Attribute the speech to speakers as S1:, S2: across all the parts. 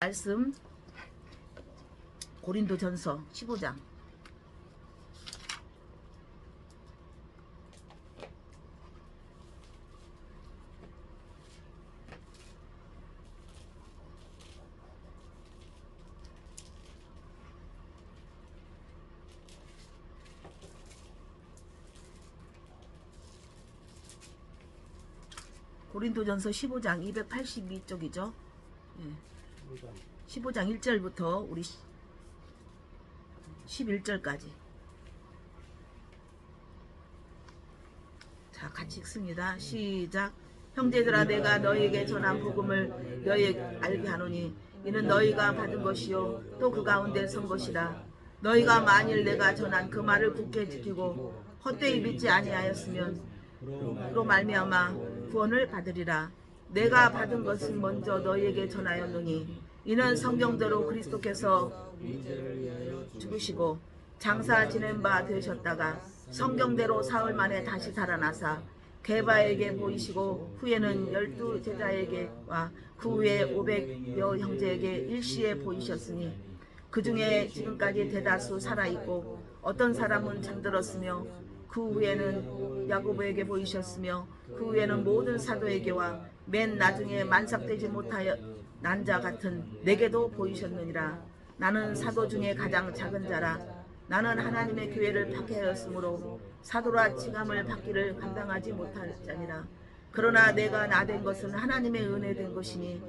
S1: 말씀 고린도전서 15장. 고린도전서 15장 282쪽이죠. 예. 15장 1절부터 우리 11절까지. 자, 같이 읽습니다. 시작. 형제들아, 내가 너희에게 전한 복음을 너희에게 알게 하노니 이는 너희가 받은 것이요 또 그 가운데 선 것이라. 너희가 만일 내가 전한 그 말을 굳게 지키고 헛되이 믿지 아니하였으면 그로 말미암아 구원을 받으리라. 내가 받은 것은 먼저 너희에게 전하였노니 이는 성경대로 그리스도께서 죽으시고 장사 지낸 바 되셨다가 성경대로 사흘 만에 다시 살아나사 게바에게 보이시고 후에는 12 제자에게와 그 후에 500여 형제에게 일시에 보이셨으니 그 중에 지금까지 대다수 살아있고 어떤 사람은 잠들었으며 그 후에는 야고보에게 보이셨으며 그 후에는 모든 사도에게와 맨 나중에 만삭되지 못하여 난 자 같은 내게도 보이셨느니라. 나는 사도 중에 가장 작은 자라. 나는 하나님의 교회를 박해하였으므로 사도라 칭함을 받기를 감당하지 못할 자니라. 그러나 내가 나된 것은 하나님의 은혜 된 것이니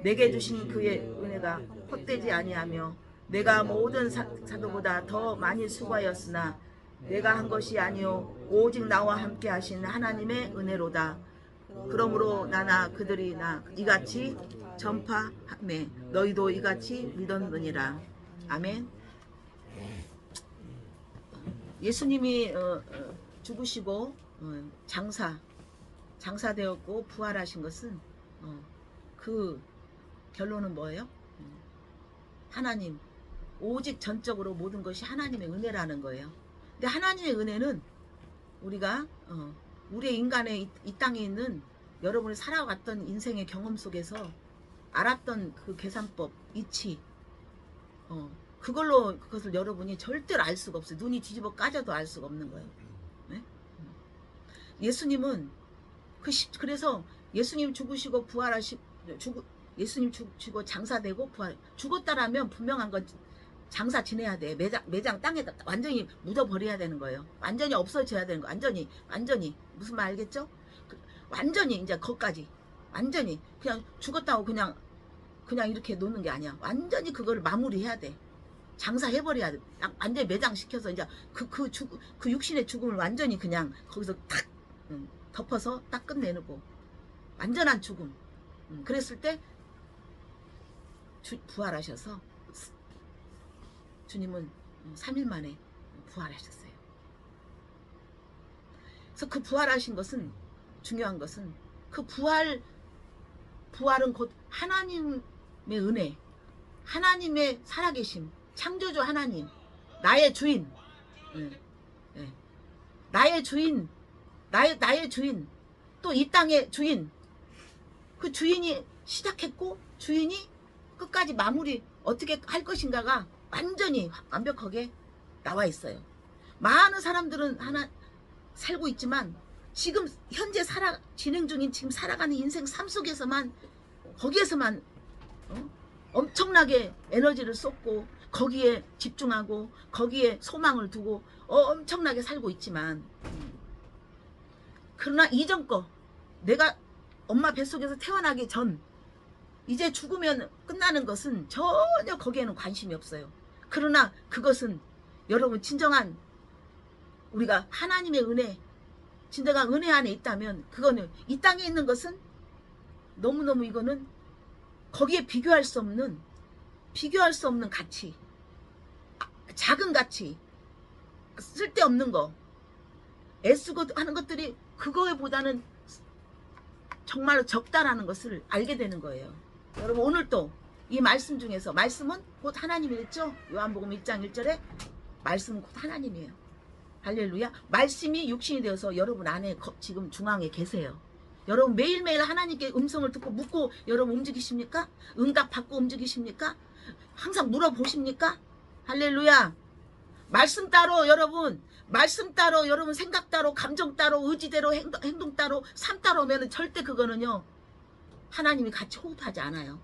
S1: 내게 주신 그의 은혜가 헛되지 아니하며 내가 모든 사도보다 더 많이 수고하였으나 내가 한 것이 아니요 오직 나와 함께 하신 하나님의 은혜로다. 그러므로 나나 그들이 나 이같이 전파하매 너희도 이같이 믿었느니라. 아멘. 예수님이 죽으시고 장사되었고 부활하신 것은 그 결론은 뭐예요? 하나님, 오직 전적으로 모든 것이 하나님의 은혜라는 거예요. 근데 하나님의 은혜는 우리가 우리의 인간의 이 땅에 있는 여러분이 살아왔던 인생의 경험 속에서 알았던 그 계산법, 이치, 그것을 여러분이 절대로 알 수가 없어요. 눈이 뒤집어 까져도 알 수가 없는 거예요. 네? 예수님은 그래서 예수님 죽으시고 예수님 죽고 장사되고 죽었다라면 분명한 건 장사 지내야 돼. 매장 땅에다 완전히 묻어버려야 되는 거예요. 완전히 없어져야 되는 거. 완전히 무슨 말 알겠죠? 완전히 이제 거기까지 완전히 그냥 죽었다고 그냥 이렇게 놓는 게 아니야. 완전히 그거를 마무리해야 돼. 장사해버려야 돼. 완전히 매장시켜서 이제 그 육신의 죽음을 완전히 그냥 거기서 탁 덮어서 딱 끝내고 완전한 죽음. 그랬을 때 부활하셔서 주님은 3일 만에 부활하셨어요. 그래서 그 부활하신 것은 중요한 것은 그 부활은 곧 하나님의 은혜, 하나님의 살아계심, 창조주 하나님, 나의 주인, 나의 주인, 나의 주인, 또 이 땅의 주인, 그 주인이 시작했고 주인이 끝까지 마무리 어떻게 할 것인가가 완전히 완벽하게 나와 있어요. 많은 사람들은 살고 있지만 지금 현재 진행 중인 지금 살아가는 인생 삶 속에서만 거기에서만 엄청나게 에너지를 쏟고 거기에 집중하고 거기에 소망을 두고 엄청나게 살고 있지만 그러나 이전 거 내가 엄마 뱃속에서 태어나기 전 이제 죽으면 끝나는 것은 전혀 거기에는 관심이 없어요. 그러나 그것은 여러분 진정한 우리가 하나님의 은혜, 진정한 은혜 안에 있다면 그거는 이 땅에 있는 것은 너무너무 이거는 거기에 비교할 수 없는 가치, 작은 가치, 쓸데없는 거, 애쓰고 하는 것들이 그거보다는 정말로 적다라는 것을 알게 되는 거예요. 여러분 오늘 또 이 말씀 중에서 말씀은 곧 하나님이랬죠. 요한복음 1장 1절에 말씀은 곧 하나님이에요. 할렐루야. 말씀이 육신이 되어서 여러분 안에 지금 중앙에 계세요. 여러분 매일매일 하나님께 음성을 듣고 묻고 여러분 움직이십니까? 응답받고 움직이십니까? 항상 물어보십니까? 할렐루야. 말씀 따로 여러분, 말씀 따로 여러분, 생각 따로, 감정 따로, 의지대로, 행동 따로, 삶 따로면은 절대 그거는요 하나님이 같이 호흡하지 않아요.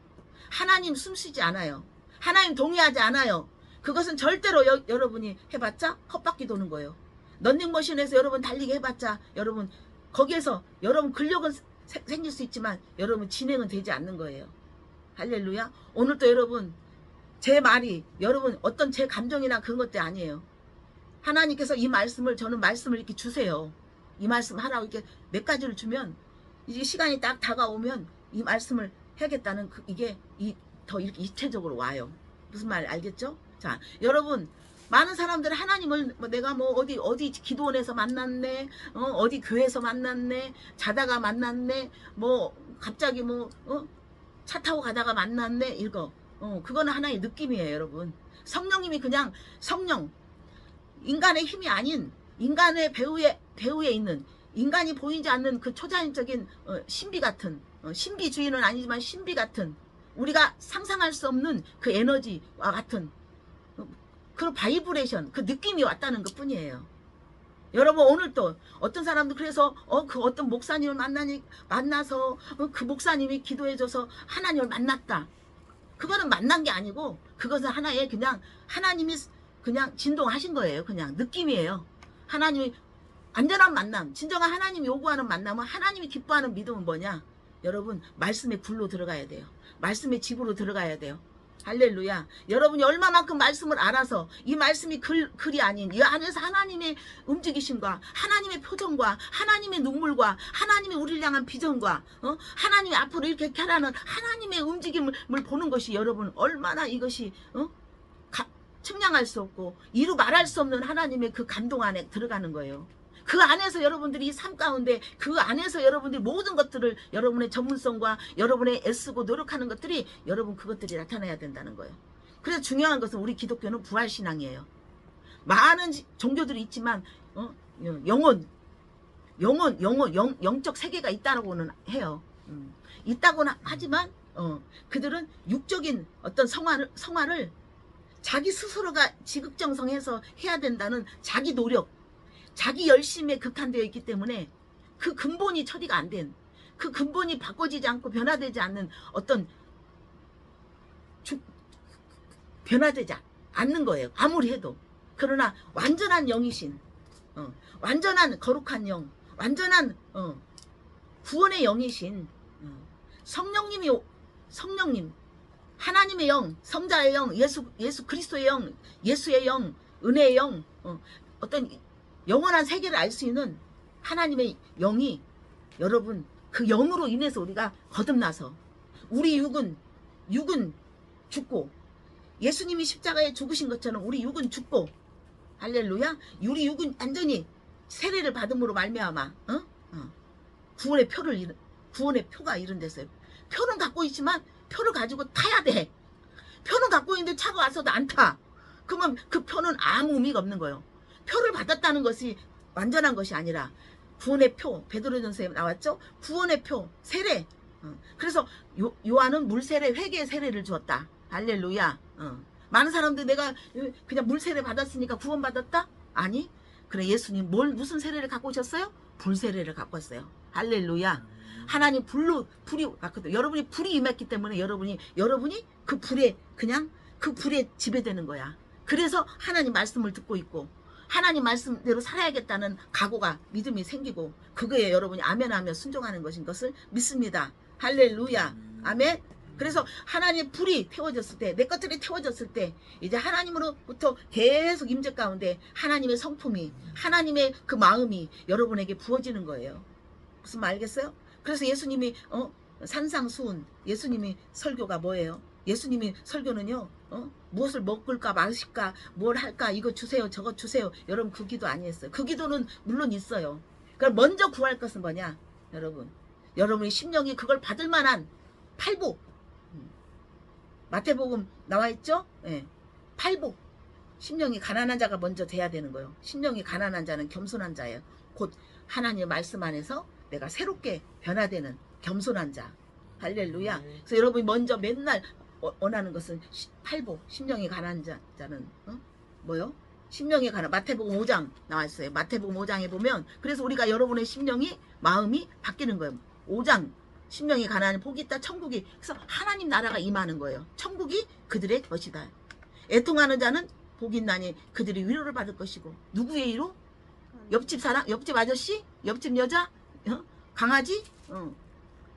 S1: 하나님 숨쉬지 않아요. 하나님 동의하지 않아요. 그것은 절대로 여러분이 해봤자 헛바퀴 도는 거예요. 런닝머신에서 여러분 달리기 해봤자 여러분 거기에서 여러분 근력은 생길 수 있지만 여러분 진행은 되지 않는 거예요. 할렐루야. 오늘도 여러분 제 말이 여러분 어떤 제 감정이나 그런 것도 아니에요. 하나님께서 이 말씀을 저는 말씀을 이렇게 주세요. 이 말씀 하라고 이렇게 몇 가지를 주면 이제 시간이 딱 다가오면 이 말씀을 해야겠다는 이게 더 이렇게 입체적으로 와요. 무슨 말 알겠죠? 자, 여러분 많은 사람들은 하나님을 내가 뭐 어디 기도원에서 만났네, 어디 교회에서 만났네, 자다가 만났네, 뭐 갑자기 차 타고 가다가 만났네 이거. 그거는 하나의 느낌이에요, 여러분. 성령님이 그냥 성령, 인간의 힘이 아닌 인간의 배후에 있는 인간이 보이지 않는 그 초자연적인 신비 같은 신비주의는 아니지만 신비 같은 우리가 상상할 수 없는 그 에너지와 같은 그 바이브레이션, 그 느낌이 왔다는 것 뿐이에요. 여러분 오늘 또 어떤 사람도 그래서 그 어떤 목사님을 만나서 그 목사님이 기도해줘서 하나님을 만났다. 그거는 만난 게 아니고 그것은 하나의 그냥 하나님이 그냥 진동하신 거예요. 그냥 느낌이에요. 하나님이 안전한 만남, 진정한 하나님이 요구하는 만남은 하나님이 기뻐하는 믿음은 뭐냐? 여러분 말씀의 굴로 들어가야 돼요. 말씀의 집으로 들어가야 돼요. 할렐루야. 여러분이 얼마만큼 말씀을 알아서 이 말씀이 글이 아닌 이 안에서 하나님의 움직이심과 하나님의 표정과 하나님의 눈물과 하나님의 우리를 향한 비전과 하나님이 앞으로 이렇게 하라는 하나님의 움직임을 보는 것이 여러분 얼마나 이것이 측량할 수 없고 이루 말할 수 없는 하나님의 그 감동 안에 들어가는 거예요. 그 안에서 여러분들이 이 삶 가운데 그 안에서 여러분들이 모든 것들을 여러분의 전문성과 여러분의 애쓰고 노력하는 것들이 여러분 그것들이 나타나야 된다는 거예요. 그래서 중요한 것은 우리 기독교는 부활신앙이에요. 많은 종교들이 있지만 영적 세계가 있다고는 해요. 있다고는 하지만 그들은 육적인 어떤 성화를 자기 스스로가 지극정성해서 해야 된다는 자기 노력, 자기 열심에 극한되어 있기 때문에 그 근본이 처리가 안 된, 그 근본이 바꿔지지 않고 변화되지 않는 어떤 변화되지 않는 거예요. 아무리 해도. 그러나 완전한 영이신, 완전한 거룩한 영, 완전한 구원의 영이신 성령님, 하나님의 영, 성자의 영, 예수 그리스도의 영, 예수의 영, 은혜의 영, 어떤 영원한 세계를 알 수 있는 하나님의 영이 여러분 그 영으로 인해서 우리가 거듭나서 우리 육은 죽고 예수님이 십자가에 죽으신 것처럼 우리 육은 죽고 할렐루야. 우리 육은 완전히 세례를 받음으로 말미암아 구원의 표가 이룬댔어요. 표는 갖고 있지만 표를 가지고 타야 돼. 표는 갖고 있는데 차가 와서도 안 타. 그러면 그 표는 아무 의미가 없는 거예요. 표를 받았다는 것이 완전한 것이 아니라 구원의 표, 베드로전서에 나왔죠? 구원의 표, 세례. 그래서 요한은 물세례, 회개의 세례를 주었다. 할렐루야. 많은 사람들 내가 그냥 물세례 받았으니까 구원받았다? 아니. 그래 예수님 무슨 세례를 갖고 오셨어요? 불세례를 갖고 왔어요. 할렐루야. 하나님 불이 왔거든. 여러분이 불이 임했기 때문에 여러분이 그 불에 지배되는 거야. 그래서 하나님 말씀을 듣고 있고 하나님 말씀대로 살아야겠다는 각오가 믿음이 생기고 그거에 여러분이 아멘하며 순종하는 것인 것을 믿습니다. 할렐루야. 아멘. 그래서 하나님의 불이 태워졌을 때 내 것들이 태워졌을 때 이제 하나님으로부터 계속 임재 가운데 하나님의 성품이 하나님의 그 마음이 여러분에게 부어지는 거예요. 무슨 말 알겠어요? 그래서 예수님이 산상수훈 예수님이 설교가 뭐예요? 예수님이 설교는요 무엇을 먹을까 마실까 뭘 할까 이거 주세요 저거 주세요. 여러분 그 기도 아니었어요. 그 기도는 물론 있어요. 그럼 먼저 구할 것은 뭐냐 여러분의 심령이 그걸 받을 만한 팔복 마태복음 나와있죠? 네. 팔복 심령이 가난한 자가 먼저 돼야 되는 거예요. 심령이 가난한 자는 겸손한 자예요. 곧 하나님의 말씀 안에서 내가 새롭게 변화되는 겸손한 자. 할렐루야. 그래서 여러분이 먼저 맨날 원하는 것은 팔복, 심령이 가난한 자는 뭐요? 심령이 가난. 마태복음 5장 나와 있어요. 마태복음 5장에 보면 그래서 우리가 여러분의 심령이 마음이 바뀌는 거예요. 5장 심령이 가난한 복이 있다 천국이. 그래서 하나님 나라가 임하는 거예요. 천국이 그들의 것이다. 애통하는 자는 복이 있나니 그들이 위로를 받을 것이고. 누구의 위로? 옆집 사람, 옆집 아저씨, 옆집 여자, 강아지,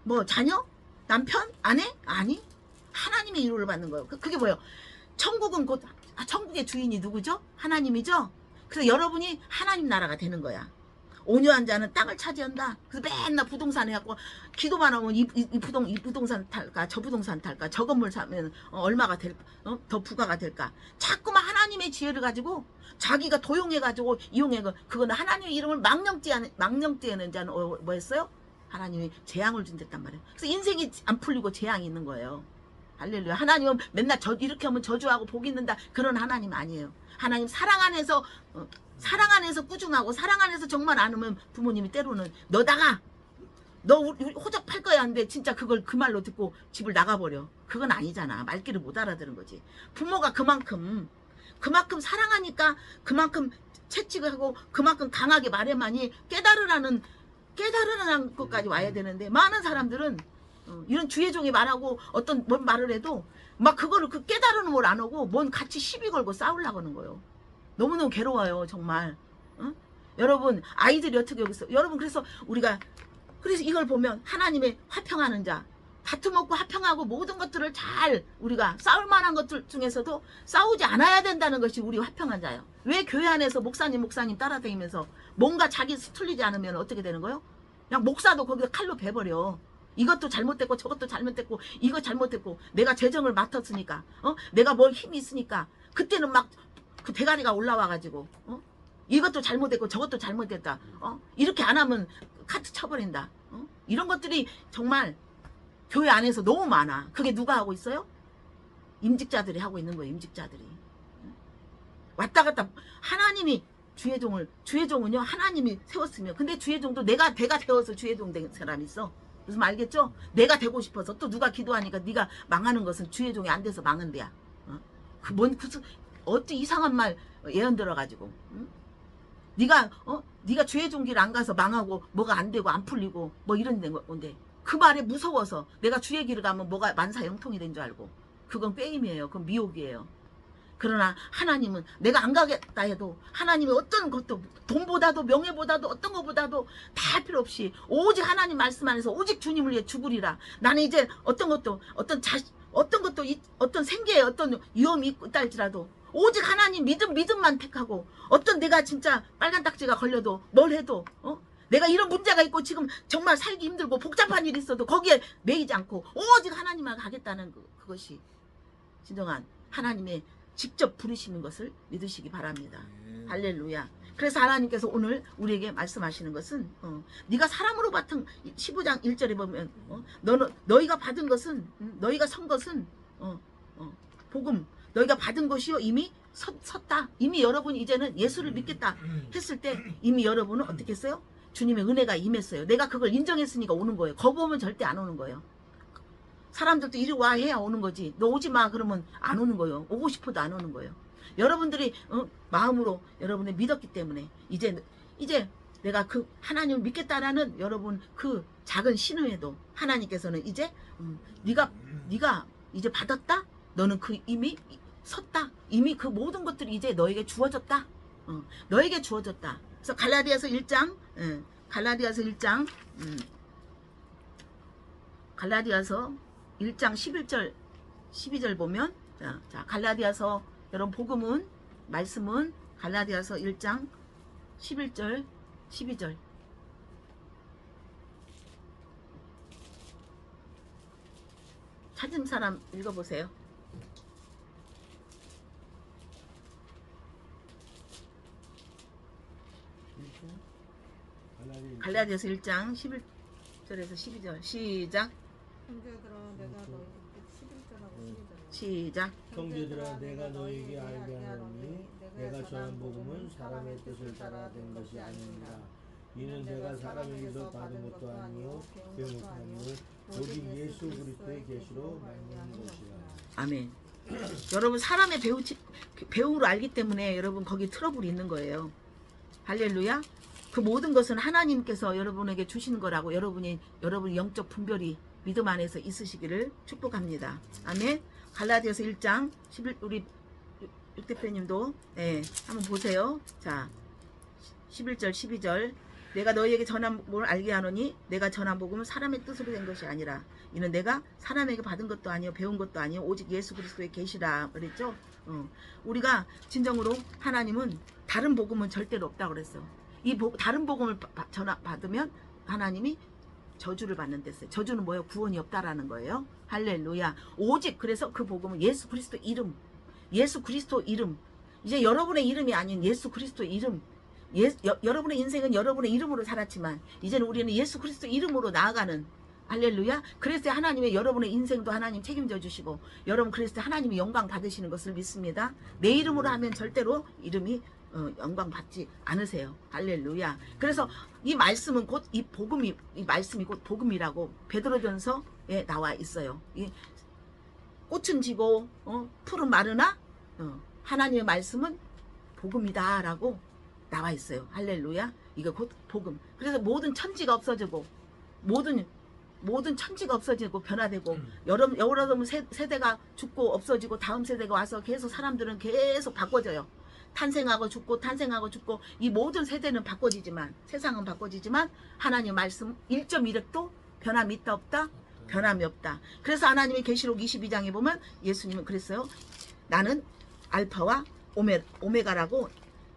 S1: 뭐 자녀, 남편, 아내? 아니, 하나님의 위로를 받는 거예요. 그게 뭐예요? 천국은 곧 천국의 주인이 누구죠? 하나님이죠. 그래서 여러분이 하나님 나라가 되는 거야. 온유한 자는 땅을 차지한다. 그래서 맨날 부동산 해갖고 기도만 하면 이 부동산 탈까 저 부동산 탈까 저 건물 사면 얼마가 될까 더 부가가 될까. 자꾸만 하나님의 지혜를 가지고 자기가 도용해가지고 이용해가. 그거는 하나님의 이름을 망령죄하는 자는 뭐였어요? 하나님이 재앙을 준댔단 말이에요. 그래서 인생이 안 풀리고 재앙이 있는 거예요. 할렐루야. 하나님은 맨날 이렇게 하면 저주하고 복 있는다. 그런 하나님 아니에요. 하나님 사랑 안에서 꾸준하고 사랑 안에서 정말 안 하면 부모님이 때로는 너 나가. 너 우리 호적 팔 거야 하는데 진짜 그걸 그 말로 듣고 집을 나가버려. 그건 아니잖아. 말귀를 못 알아들은 거지. 부모가 그만큼 사랑하니까 그만큼 채찍을 하고 그만큼 강하게 말해만이 깨달으라는 것까지 와야 되는데 많은 사람들은 이런 주의종이 말하고 어떤 뭔 말을 해도 막 그거를 그 깨달으는 걸 안 하고 뭔 같이 시비 걸고 싸우려고 하는 거예요. 너무너무 괴로워요 정말. 여러분 아이들이 어떻게 여기 있어. 여러분 그래서 이걸 보면 하나님의 화평하는 자, 다툼 없고 화평하고 모든 것들을 잘 우리가 싸울 만한 것들 중에서도 싸우지 않아야 된다는 것이 우리 화평한 자예요. 왜 교회 안에서 목사님 따라다니면서 뭔가 자기 틀리지 않으면 어떻게 되는 거예요? 그냥 목사도 거기다 칼로 베버려. 이것도 잘못됐고 저것도 잘못됐고 이거 잘못됐고 내가 재정을 맡았으니까 내가 뭘 힘이 있으니까 그때는 막 그 대가리가 올라와가지고 이것도 잘못됐고 저것도 잘못됐다. 이렇게 안 하면 카트 쳐버린다. 이런 것들이 정말 교회 안에서 너무 많아. 그게 누가 하고 있어요? 임직자들이 하고 있는 거예요. 임직자들이. 왔다 갔다 하나님이 주의종은요 하나님이 세웠으면. 근데 주의종도 내가 세워서 주의종 된 사람이 있어. 무슨 말 알겠죠? 내가 되고 싶어서 또 누가 기도하니까 네가 망하는 것은 주의종이 안 돼서 망한 데야. 어찌 이상한 말 예언 들어가지고 네가 주의종 길 안 가서 망하고 뭐가 안 되고 안 풀리고 뭐 이런 건데 그 말에 무서워서 내가 주의 길을 가면 뭐가 만사형통이 된 줄 알고. 그건 꾀임이에요. 그건 미혹이에요. 그러나 하나님은 내가 안 가겠다 해도 하나님이 어떤 것도 돈보다도 명예보다도 어떤 것보다도 다 필요 없이 오직 하나님 말씀 안에서 오직 주님을 위해 죽으리라. 나는 이제 어떤 생계에 어떤 위험이 있다 할지라도 오직 하나님 믿음만 택하고 어떤 내가 진짜 빨간 딱지가 걸려도 뭘 해도 내가 이런 문제가 있고 지금 정말 살기 힘들고 복잡한 일이 있어도 거기에 매이지 않고 오직 하나님만 가겠다는 그것이 진정한 하나님의 직접 부르시는 것을 믿으시기 바랍니다. 할렐루야. 그래서 하나님께서 오늘 우리에게 말씀하시는 것은 네가 사람으로 받은 15장 1절에 보면 너희가 받은 것은 너희가 선 것은 복음 너희가 받은 것이요 이미 섰다. 이미 여러분이 이제는 예수를 믿겠다 했을 때 이미 여러분은 어떻게 했어요? 주님의 은혜가 임했어요. 내가 그걸 인정했으니까 오는 거예요. 거부하면 절대 안 오는 거예요. 사람들도 이리 와 해야 오는 거지. 너 오지 마 그러면 안 오는 거예요. 오고 싶어도 안 오는 거예요. 여러분들이 마음으로 여러분을 믿었기 때문에 이제 내가 그 하나님을 믿겠다라는 여러분 그 작은 신호에도 하나님께서는 이제 네가 이제 받았다. 너는 그 이미 섰다. 이미 그 모든 것들이 이제 너에게 주어졌다. 너에게 주어졌다. 그래서 갈라디아서 1장 11절 12절 보면 자 갈라디아서 여러분 복음은 말씀은 갈라디아서 1장 11절 12절 찾은 사람 읽어보세요. 갈라디아서 1장 11절에서 12절 시작.
S2: 형제들아 내가 너희에게 11절하고 12절
S1: 시작.
S3: 형제들아 내가 너희에게 알게 하노니 내가 전한 복음은 사람의 뜻을 따라 된 것이 아닙니다. 이는 내가 사람에게서 받은 것도 아니요 배운 것도 아니요 오직 예수 그리스도의 계시로 말미암은 것이라.
S1: 아멘. 여러분 사람의 배움으로 알기 때문에 여러분 거기 트러블이 있는 거예요. 할렐루야. 그 모든 것은 하나님께서 여러분에게 주시는 거라고 여러분이 영적 분별이 믿음 안에서 있으시기를 축복합니다. 아멘. 갈라디아서 1장 11 우리 육 대표님도 한번 보세요. 자 11절 12절 내가 너희에게 전한 복음을 알게 하노니 내가 전한 복음은 사람의 뜻으로 된 것이 아니라 이는 내가 사람에게 받은 것도 아니요 배운 것도 아니요 오직 예수 그리스도의 계시라 그랬죠. 우리가 진정으로 하나님은 다른 복음은 절대로 없다고 그랬어. 다른 복음을 받으면 하나님이 저주를 받는 데서 저주는 뭐예요? 구원이 없다라는 거예요. 할렐루야. 오직 그래서 그 복음은 예수 그리스도 이름, 예수 그리스도 이름. 이제 여러분의 이름이 아닌 예수 그리스도 이름. 여러분의 인생은 여러분의 이름으로 살았지만 이제는 우리는 예수 그리스도 이름으로 나아가는 할렐루야. 그래서 하나님의 여러분의 인생도 하나님 책임져 주시고 여러분 그래서 하나님이 영광 받으시는 것을 믿습니다. 내 이름으로 하면 절대로 이름이 영광 받지 않으세요. 할렐루야. 그래서 이 말씀은 곧 이 말씀이 곧 복음이라고 베드로전서에 나와 있어요. 이 꽃은 지고 풀은 마르나 하나님의 말씀은 복음이다라고 나와 있어요. 할렐루야. 이거 곧 복음. 그래서 모든 천지가 없어지고 모든 천지가 없어지고 변화되고 여러분 세대가 죽고 없어지고 다음 세대가 와서 계속 사람들은 계속 바꿔져요. 탄생하고 죽고 탄생하고 죽고 이 모든 세대는 바꿔지지만 세상은 바꿔지지만 하나님 말씀 1.1획도 변함이 있다 없다? 변함이 없다. 그래서 하나님의 계시록 22장에 보면 예수님은 그랬어요. 나는 알파와 오메가라고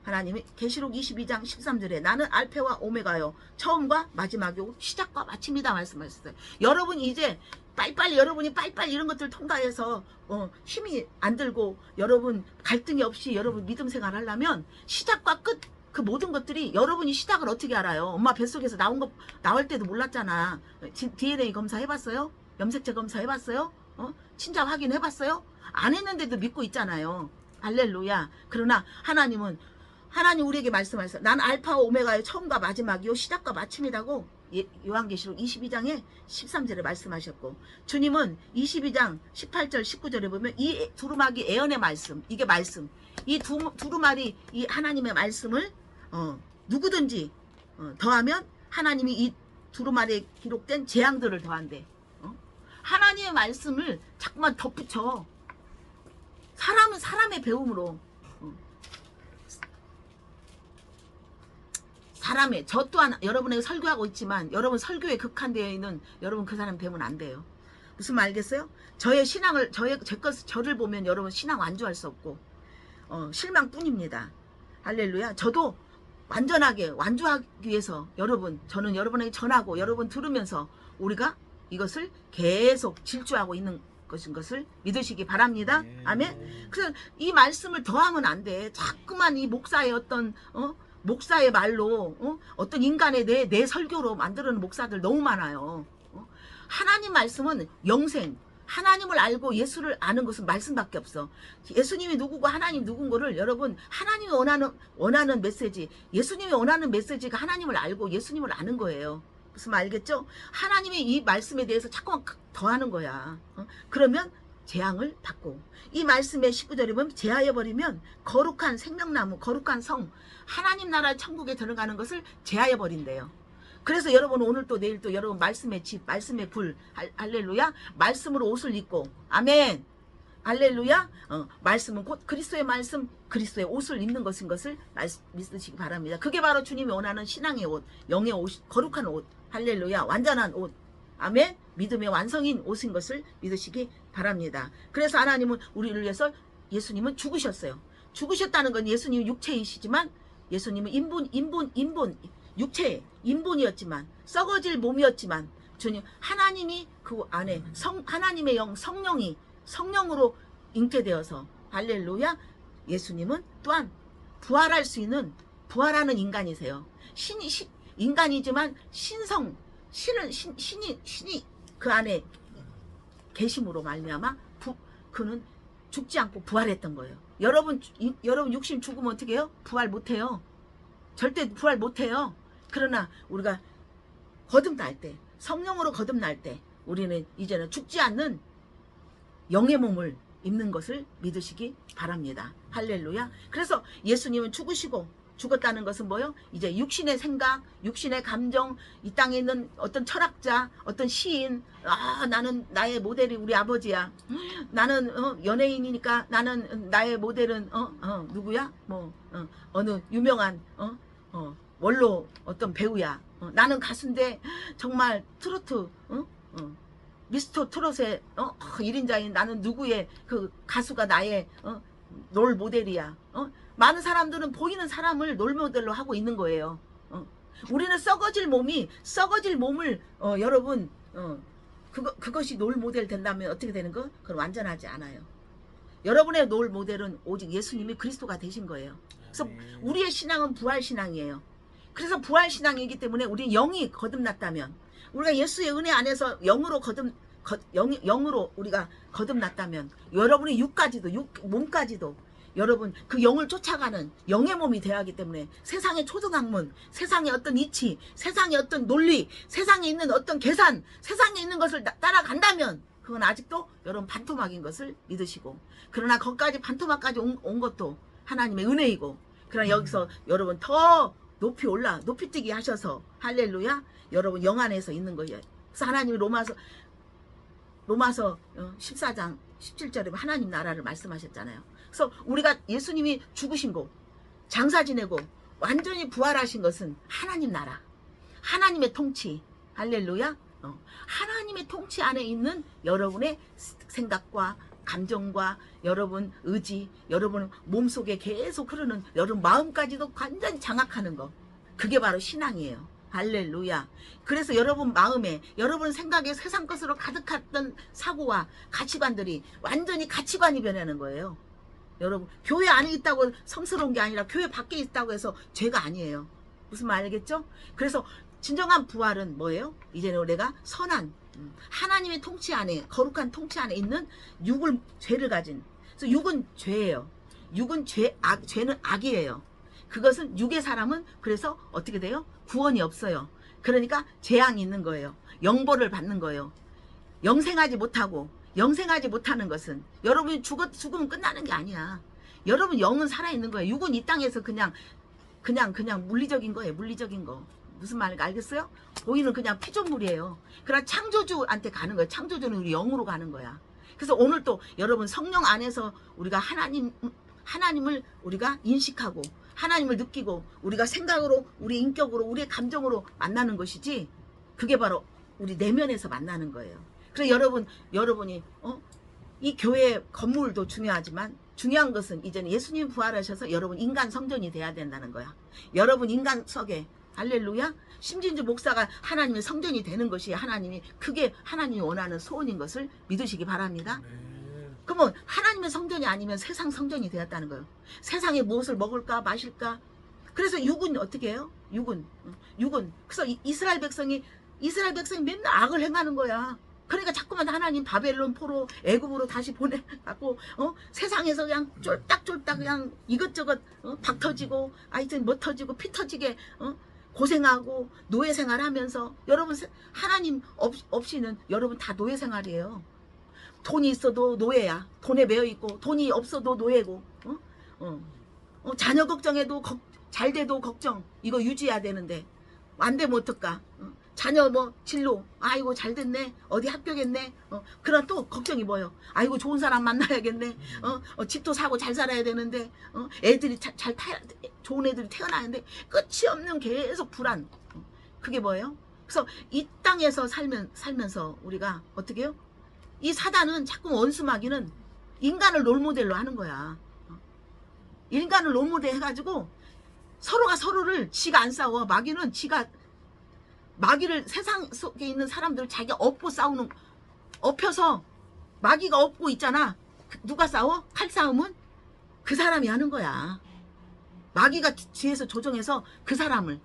S1: 하나님이 계시록 22장 13절에 나는 알파와 오메가요 처음과 마지막이고 시작과 마침이다 말씀하셨어요. 여러분 이제 여러분이 빨리빨리 이런 것들 통과해서 힘이 안 들고 여러분 갈등이 없이 여러분 믿음 생활 하려면 시작과 끝 그 모든 것들이 여러분이 시작을 어떻게 알아요? 엄마 뱃속에서 나올 때도 몰랐잖아. DNA 검사 해봤어요? 염색체 검사 해봤어요? 친자 확인해봤어요? 안 했는데도 믿고 있잖아요. 할렐루야. 그러나 하나님 우리에게 말씀하셨어요. 난 알파와 오메가의 처음과 마지막이요 시작과 마침이라고 요한계시록 22장에 13절에 말씀하셨고 주님은 22장 18절 19절에 보면 이 두루마기 예언의 말씀 이게 말씀 이 두루마리 이 하나님의 말씀을 누구든지 더하면 하나님이 이 두루마리에 기록된 재앙들을 더한대. 하나님의 말씀을 자꾸만 덧붙여. 사람은 사람의 배움으로 저 또한 여러분에게 설교하고 있지만 여러분 설교에 극한되어 있는 여러분 그 사람 배우면 안 돼요. 무슨 말 알겠어요? 저의 신앙을 저를 보면 여러분 신앙 완주할 수 없고 실망뿐입니다. 할렐루야. 저도 완전하게 완주하기 위해서 저는 여러분에게 전하고 여러분 들으면서 우리가 이것을 계속 질주하고 있는 것을 믿으시기 바랍니다. 아멘. 그래서 이 말씀을 더하면 안 돼. 자꾸만 이 목사의 목사의 말로 어떤 인간의 내 설교로 만드는 목사들 너무 많아요. 하나님 말씀은 영생. 하나님을 알고 예수를 아는 것은 말씀밖에 없어. 예수님이 누구고 하나님 누군가를 여러분 하나님이 원하는 메시지 예수님이 원하는 메시지가 하나님을 알고 예수님을 아는 거예요. 무슨 말 알겠죠? 하나님의 이 말씀에 대해서 자꾸만 더하는 거야. 그러면 재앙을 받고 이 말씀의 19절에 보면 제하여버리면 거룩한 생명나무 거룩한 성 하나님 나라 천국에 들어가는 것을 제하여버린대요. 그래서 여러분 오늘 또 내일 또 여러분 말씀의 집 말씀의 불 할렐루야 말씀으로 옷을 입고 아멘 할렐루야 말씀은 곧 그리스도의 말씀 그리스도의 옷을 입는 것인 것을 믿으시기 바랍니다. 그게 바로 주님이 원하는 신앙의 옷 영의 옷 거룩한 옷 할렐루야 완전한 옷 아멘 믿음의 완성인 옷인 것을 믿으시기 바랍니다. 그래서 하나님은 우리를 위해서 예수님은 죽으셨어요. 죽으셨다는 건 예수님은 육체이시지만 예수님은 육체의 인본이었지만 썩어질 몸이었지만 주님 하나님이 그 안에 하나님의 영 성령으로 잉태되어서 할렐루야 예수님은 또한 부활할 수 있는 부활하는 인간이세요. 인간이지만 신이 그 안에 계심으로 말미암아 그는 죽지 않고 부활했던 거예요. 여러분 육신 죽으면 어떻게 해요? 부활 못해요. 절대 부활 못해요. 그러나 우리가 거듭날 때, 성령으로 거듭날 때 우리는 이제는 죽지 않는 영의 몸을 입는 것을 믿으시기 바랍니다. 할렐루야. 그래서 예수님은 죽었다는 것은 뭐요? 이제 육신의 생각, 육신의 감정, 이 땅에 있는 어떤 철학자, 어떤 시인, 나는 나의 모델이 우리 아버지야. 나는 연예인이니까 나는 나의 모델은 누구야? 어느 유명한 원로 어떤 배우야. 나는 가수인데 정말 트로트 미스터 트롯의 1인자인 나는 누구의 그 가수가 나의 롤 모델이야. 많은 사람들은 보이는 사람을 롤 모델로 하고 있는 거예요. 우리는 썩어질 몸을 여러분 그것이 롤 모델 된다면 어떻게 되는 거? 그건 완전하지 않아요. 여러분의 롤 모델은 오직 예수님이 그리스도가 되신 거예요. 그래서 우리의 신앙은 부활 신앙이에요. 그래서 부활 신앙이기 때문에 우리 영이 거듭났다면, 우리가 예수의 은혜 안에서 영으로 우리가 거듭났다면, 여러분의 몸까지도 여러분 그 영을 쫓아가는 영의 몸이 되어야 하기 때문에 세상의 초등학문, 세상의 어떤 이치, 세상의 어떤 논리, 세상에 있는 어떤 계산, 세상에 있는 것을 따라간다면 그건 아직도 여러분 반토막인 것을 믿으시고, 그러나 거기까지 반토막까지 온 것도 하나님의 은혜이고, 그러나 여기서 여러분 더 높이 뛰게 하셔서 할렐루야, 여러분 영 안에서 있는 거예요. 그래서 하나님이 로마서 14장 17절에 하나님 나라를 말씀하셨잖아요. 그래서 우리가 예수님이 죽으신 거, 장사 지내고 완전히 부활하신 것은 하나님 나라, 하나님의 통치, 할렐루야. 하나님의 통치 안에 있는 여러분의 생각과 감정과 여러분 의지, 여러분 몸속에 계속 흐르는 여러분 마음까지도 완전히 장악하는 거, 그게 바로 신앙이에요. 할렐루야. 그래서 여러분 마음에, 여러분 생각에 세상 것으로 가득했던 사고와 가치관들이 완전히 가치관이 변하는 거예요. 여러분 교회 안에 있다고 성스러운 게 아니라 교회 밖에 있다고 해서 죄가 아니에요. 무슨 말 알겠죠? 그래서 진정한 부활은 뭐예요? 이제는 내가 선한 하나님의 통치 안에, 거룩한 통치 안에 있는 죄를 가진, 그래서 육은 죄예요. 죄는 악이에요. 그것은 육의 사람은 그래서 어떻게 돼요? 구원이 없어요. 그러니까 재앙이 있는 거예요. 영벌을 받는 거예요. 영생하지 못하는 것은, 여러분이 죽으면 끝나는 게 아니야. 여러분 영은 살아있는 거예요. 육은 이 땅에서 그냥 물리적인 거예요. 물리적인 거. 무슨 말인지 알겠어요? 보이는 그냥 피조물이에요. 그러나 창조주한테 가는 거예요. 창조주는 우리 영으로 가는 거야. 그래서 오늘 또 여러분 성령 안에서 우리가 하나님을 우리가 인식하고 하나님을 느끼고 우리가 생각으로, 우리 인격으로, 우리의 감정으로 만나는 것이지, 그게 바로 우리 내면에서 만나는 거예요. 그래서 여러분이 이 교회 건물도 중요하지만 중요한 것은 이제는 예수님 부활하셔서 여러분 인간 성전이 돼야 된다는 거야. 여러분 인간석에, 할렐루야, 심진주 목사가 하나님의 성전이 되는 것이 그게 하나님이 원하는 소원인 것을 믿으시기 바랍니다. 그러면 하나님의 성전이 아니면 세상 성전이 되었다는 거예요. 세상에 무엇을 먹을까 마실까. 그래서 육은 어떻게 해요? 육은 그래서 이스라엘 백성이 맨날 악을 행하는 거야. 그러니까 자꾸만 하나님 바벨론 포로 애굽으로 다시 보내갖고 세상에서 그냥 쫄딱쫄딱 그냥 이것저것 박 터지고 하여튼 뭐 터지고 피 터지게 고생하고 노예 생활하면서, 여러분 하나님 없이는 여러분 다 노예 생활이에요. 돈이 있어도 노예야. 돈에 매여 있고, 돈이 없어도 노예고, 자녀 걱정해도 잘 돼도 걱정, 이거 유지해야 되는데 안 되면 어떡까? 자녀 진로, 아이고 잘 됐네, 어디 합격했네, 그런 또 걱정이 뭐예요? 아이고 좋은 사람 만나야겠네, 집도 사고 잘 살아야 되는데, 애들이 좋은 애들이 태어나는데 끝이 없는 계속 불안, 그게 뭐예요? 그래서 이 땅에서 살면서 우리가 어떻게 해요? 이 사단은 자꾸 원수마귀는 인간을 롤모델로 하는 거야. 인간을 롤모델 해가지고 서로가 서로를, 지가 안 싸워. 마귀를 세상 속에 있는 사람들을 자기가 엎혀서 마귀가 엎고 있잖아. 누가 싸워? 칼싸움은 그 사람이 하는 거야. 마귀가 뒤에서 조정해서 그 사람을,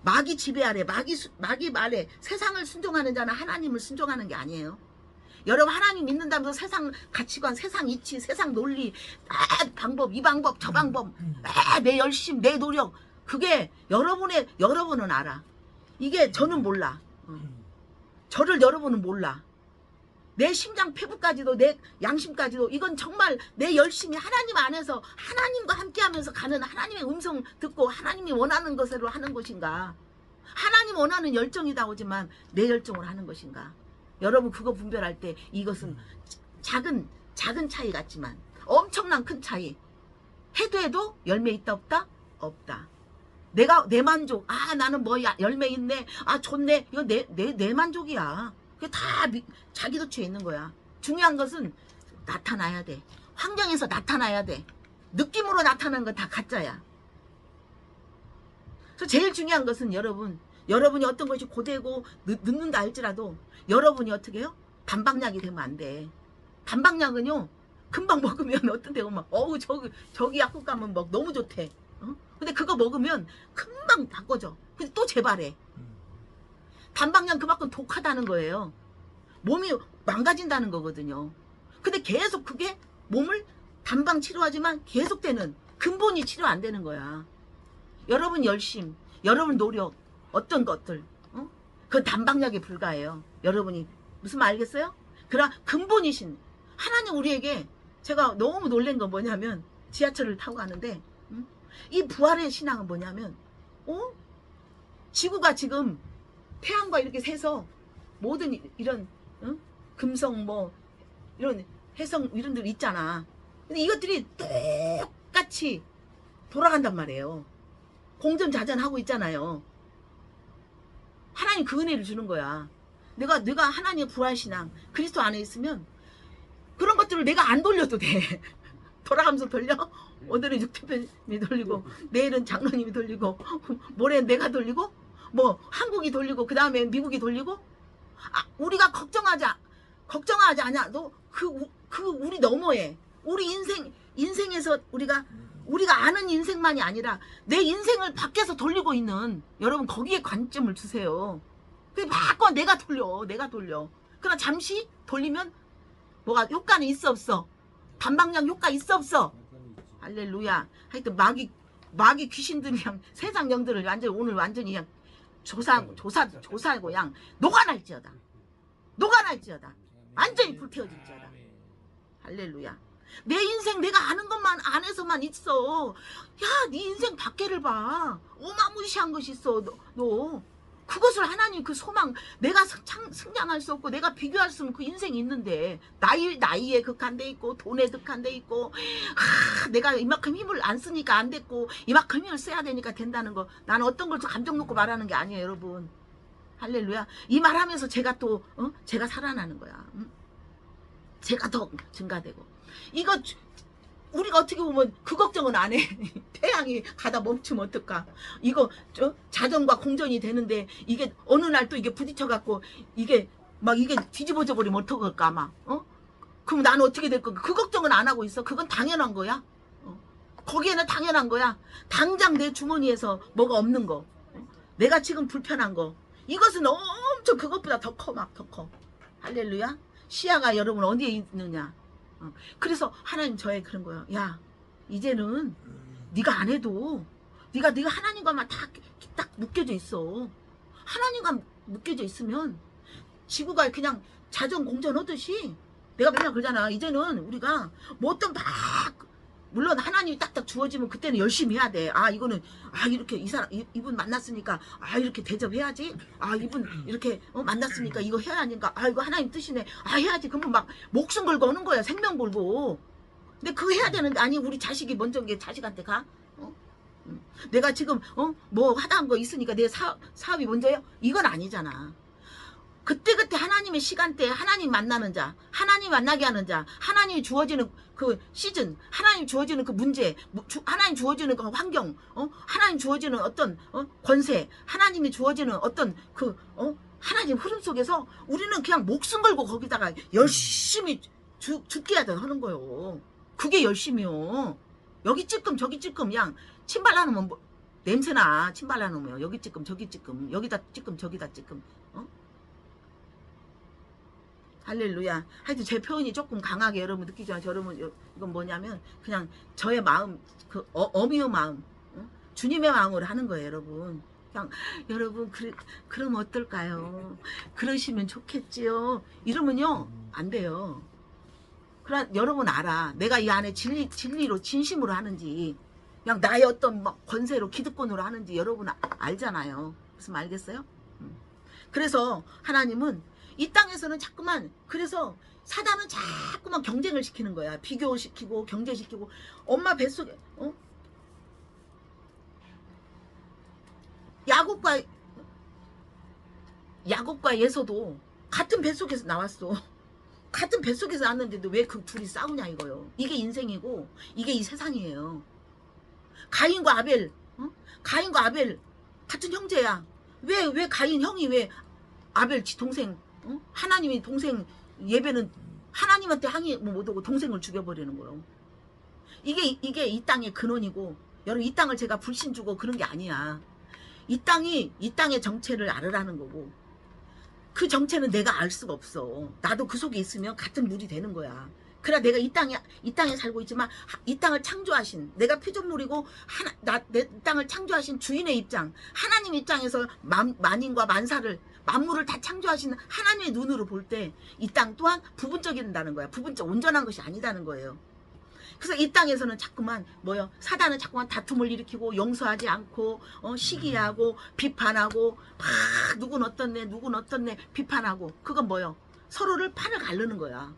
S1: 마귀 지배 아래, 마귀 말에 세상을 순종하는 자는 하나님을 순종하는 게 아니에요. 여러분 하나님 믿는다면서 세상 가치관, 세상 이치, 세상 논리, 방법, 이 방법, 저 방법, 내 열심, 내 노력, 그게 여러분은 알아. 이게 저는 몰라. 저를 여러분은 몰라. 내 심장 폐부까지도 내 양심까지도 이건 정말 내 열심히 하나님 안에서 하나님과 함께하면서 가는 하나님의 음성 듣고 하나님이 원하는 것으로 하는 것인가, 하나님 원하는 열정이다 오지만 내 열정을 하는 것인가. 여러분 그거 분별할 때 이것은 작은 차이 같지만 엄청난 큰 차이. 해도 열매 있다 없다? 없다. 내가 내 만족, 나는 뭐 열매 있네, 좋네, 이거 내 만족이야. 그게 다 자기 도취에 있는 거야. 중요한 것은 나타나야 돼. 환경에서 나타나야 돼. 느낌으로 나타나는 건 다 가짜야. 그래서 제일 중요한 것은 여러분이 어떤 것이 고되고 늦는다 할지라도 여러분이 어떻게 해요? 단박약이 되면 안 돼. 단박약은요 금방 먹으면 어떤 데 오면 저기 약국 가면 막 너무 좋대. 근데 그거 먹으면 금방 바꿔져. 근데 또 재발해. 단박약 그만큼 독하다는 거예요. 몸이 망가진다는 거거든요. 근데 계속 그게 몸을 단방 치료하지만 계속되는 근본이 치료 안 되는 거야. 여러분 열심, 여러분 노력, 어떤 것들, 그 단박약에 불과해요. 여러분이 무슨 말 알겠어요? 그러나 근본이신 하나님 우리에게, 제가 너무 놀란 건 뭐냐면 지하철을 타고 가는데 이 부활의 신앙은 뭐냐면 지구가 지금 태양과 이렇게 새서 모든 이런 금성 뭐 이런 해성 이런 들 있잖아. 근데 이것들이 똑같이 돌아간단 말이에요. 공전자전하고 있잖아요. 하나님 그 은혜를 주는 거야. 내가 하나님의 부활신앙 그리스도 안에 있으면 그런 것들을 내가 안 돌려도 돼. 돌아가면서 돌려? 오늘은 육대표님이 돌리고 내일은 장로님이 돌리고 모레는 내가 돌리고 뭐 한국이 돌리고 그 다음에 미국이 돌리고, 우리가 걱정하지 않아도 그 우리 너머에 우리 인생에서 우리가 아는 인생만이 아니라 내 인생을 밖에서 돌리고 있는 여러분, 거기에 관점을 주세요. 자꾸 내가 돌려. 그러나 잠시 돌리면 뭐가 효과는 있어 없어? 단박약 효과 있어 없어? 할렐루야. 하여튼 마귀 귀신들이랑 세상 영들을 오늘 완전히 그냥 조사하고 그냥 녹아날지어다. 완전히 불태워질지어다. 할렐루야. 내 인생 내가 아는 것만 안에서만 있어. 야, 네 인생 밖에를 봐. 어마무시한 것이 있어. 너 그것을 하나님 그 소망, 내가 승량할 수 없고 내가 비교할 수 없는 그 인생이 있는데 나이에 극한데 있고 돈에 극한데 있고, 내가 이만큼 힘을 안 쓰니까 안 됐고 이만큼 힘을 써야 되니까 된다는 거, 나는 어떤 걸 감정 놓고 말하는 게 아니에요 여러분. 할렐루야. 이 말하면서 제가 또 제가 살아나는 거야. 제가 더 증가되고. 이거 우리가 어떻게 보면 그 걱정은 안 해. 태양이 가다 멈추면 어떨까? 이거 자전과 공전이 되는데 이게 어느 날 또 이게 부딪혀갖고 이게 뒤집어져 버리면 어떡할까 막. 그럼 나는 어떻게 될 건가? 그 걱정은 안 하고 있어. 그건 당연한 거야. 거기에는 당연한 거야. 당장 내 주머니에서 뭐가 없는 거, 내가 지금 불편한 거, 이것은 엄청 그것보다 더 커. 할렐루야. 시야가 여러분 어디에 있느냐. 그래서 하나님 저의 그런 거예요. 야, 이제는 네가 안 해도 네가 하나님과만 딱 묶여져 있어. 하나님과 묶여져 있으면 지구가 그냥 자전 공전하듯이, 내가 맨날 그러잖아. 이제는 우리가 뭐 어떤 물론 하나님이 딱딱 주어지면 그때는 열심히 해야 돼. 이거는 이렇게 이분 만났으니까 이렇게 대접해야지. 이분 이렇게 만났으니까 이거 해야 하니까 이거 하나님 뜻이네. 해야지. 그러면 막 목숨 걸고 오는 거야. 생명 걸고. 근데 그거 해야 되는데, 아니 우리 자식이 먼저 게 자식한테 가? 내가 지금 뭐 하다한 거 있으니까 내 사업이 먼저요? 이건 아니잖아. 그때그때 하나님의 시간대에 하나님 만나는 자, 하나님 만나게 하는 자, 하나님이 주어지는 그 시즌, 하나님 주어지는 그 문제, 하나님 주어지는 그 환경, 하나님 주어지는 어떤 권세, 하나님이 주어지는 어떤 하나님 흐름 속에서 우리는 그냥 목숨 걸고 거기다가 열심히 죽게 하는 거요. 그게 열심이요. 여기 찔끔 저기 찔끔 그냥 침 발라놓으면 냄새나. 침 발라놓으면 여기 찔끔 저기 찔끔, 여기다 찔끔 저기다 찔끔. 할렐루야. 하여튼 제 표현이 조금 강하게 여러분 느끼지만, 여러분 이건 뭐냐면 그냥 저의 마음, 그 어미의 마음, 주님의 마음으로 하는 거예요 여러분. 그냥 여러분 그럼 어떨까요? 그러시면 좋겠지요. 이러면요 안 돼요. 그러나 여러분 알아. 내가 이 안에 진리로 진심으로 하는지 그냥 나의 어떤 막 권세로 기득권으로 하는지 여러분 알잖아요. 무슨 말 알겠어요? 그래서 하나님은 이 땅에서는 자꾸만 그래서 사단은 자꾸만 경쟁을 시키는 거야. 비교시키고 경쟁시키고 엄마 뱃속에 야곱과 예서도 같은 뱃속에서 나왔어. 같은 뱃속에서 나왔는데도 왜 그 둘이 싸우냐 이거요. 이게 인생이고 이게 이 세상이에요. 가인과 아벨 같은 형제야. 왜 가인 형이 왜 아벨 지 동생 하나님이 동생 예배는 하나님한테 항의 못하고 동생을 죽여버리는 거예요. 이게 이 땅의 근원이고 여러분 이 땅을 제가 불신 주고 그런 게 아니야. 이 땅의 정체를 알으라는 거고 그 정체는 내가 알 수가 없어. 나도 그 속에 있으면 같은 물이 되는 거야. 그래 내가 이 땅에 살고 있지만 이 땅을 창조하신 내가 피조물이고 내 땅을 창조하신 주인의 입장 하나님 입장에서 만인과 만사를 만물을 다 창조하신 하나님의 눈으로 볼 때 이 땅 또한 부분적이다는 거야. 부분적 온전한 것이 아니다는 거예요. 그래서 이 땅에서는 자꾸만 사단은 자꾸만 다툼을 일으키고 용서하지 않고 시기하고 비판하고 막 누군 어떻네 비판하고 그건 서로를 판을 가르는 거야.